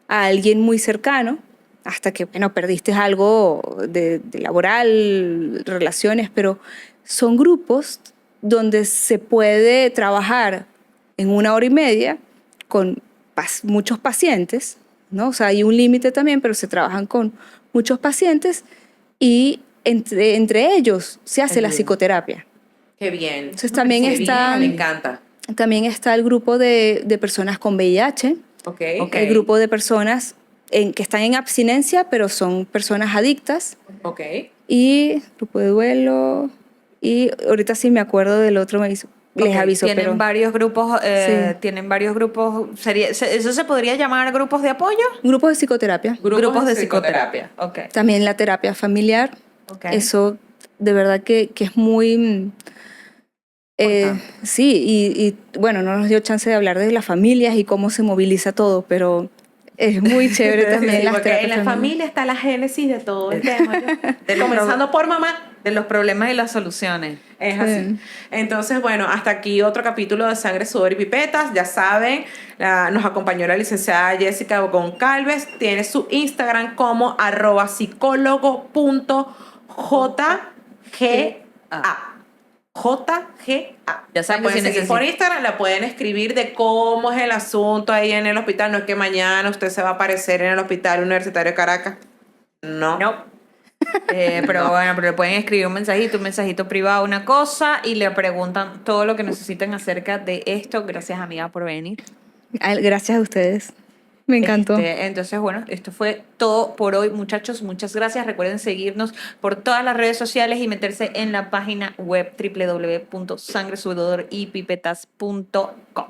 a alguien muy cercano hasta que, bueno, perdiste algo de laboral, relaciones, pero son grupos donde se puede trabajar en 1 hora y media con muchos pacientes, ¿no? O sea, hay un límite también, pero se trabajan con muchos pacientes y entre ellos se hace la psicoterapia. ¡Qué bien! Entonces también Qué está- bien, me encanta. También está el grupo de personas con VIH, Ok. el grupo de personas que están en abstinencia, pero son personas adictas, Ok. y grupo de duelo, y ahorita sí me acuerdo del otro, les Ok, aviso, tienen pero varios grupos, Sí. tienen varios grupos. ¿Eso se podría llamar grupos de apoyo? grupos de psicoterapia. Grupos de psicoterapia. Ok. También la terapia familiar, Ok. eso de verdad que es muy... Importante. sí, y bueno, no nos dio chance de hablar de las familias y cómo se moviliza todo, pero es muy chévere también Sí, las porque en terapias la familiares. familia está la génesis de todo el tema. Comenzando por mamá. De los problemas y las soluciones. Es Sí. así. Entonces, bueno, hasta aquí otro capítulo de Sangre, Sudor y Pipetas. Ya saben, nos acompañó la licenciada Jessica Goncalves. Tiene su Instagram como @psicólogo.jga. JGA. Ya saben La que pueden si seguir por necesitan- Instagram, la pueden escribir de cómo es el asunto ahí en el hospital. No es que mañana usted se va a aparecer en el Hospital Universitario de Caracas. No. No. Pero bueno, pero le pueden escribir un mensajito privado, una cosa, y le preguntan todo lo que necesiten acerca de esto. Gracias, amiga, por venir. Gracias a ustedes. Me encantó. Entonces, bueno, esto fue todo por hoy, muchachos. Muchas gracias. Recuerden seguirnos por todas las redes sociales y meterse en la página web www.sangresudorYpipetas.com.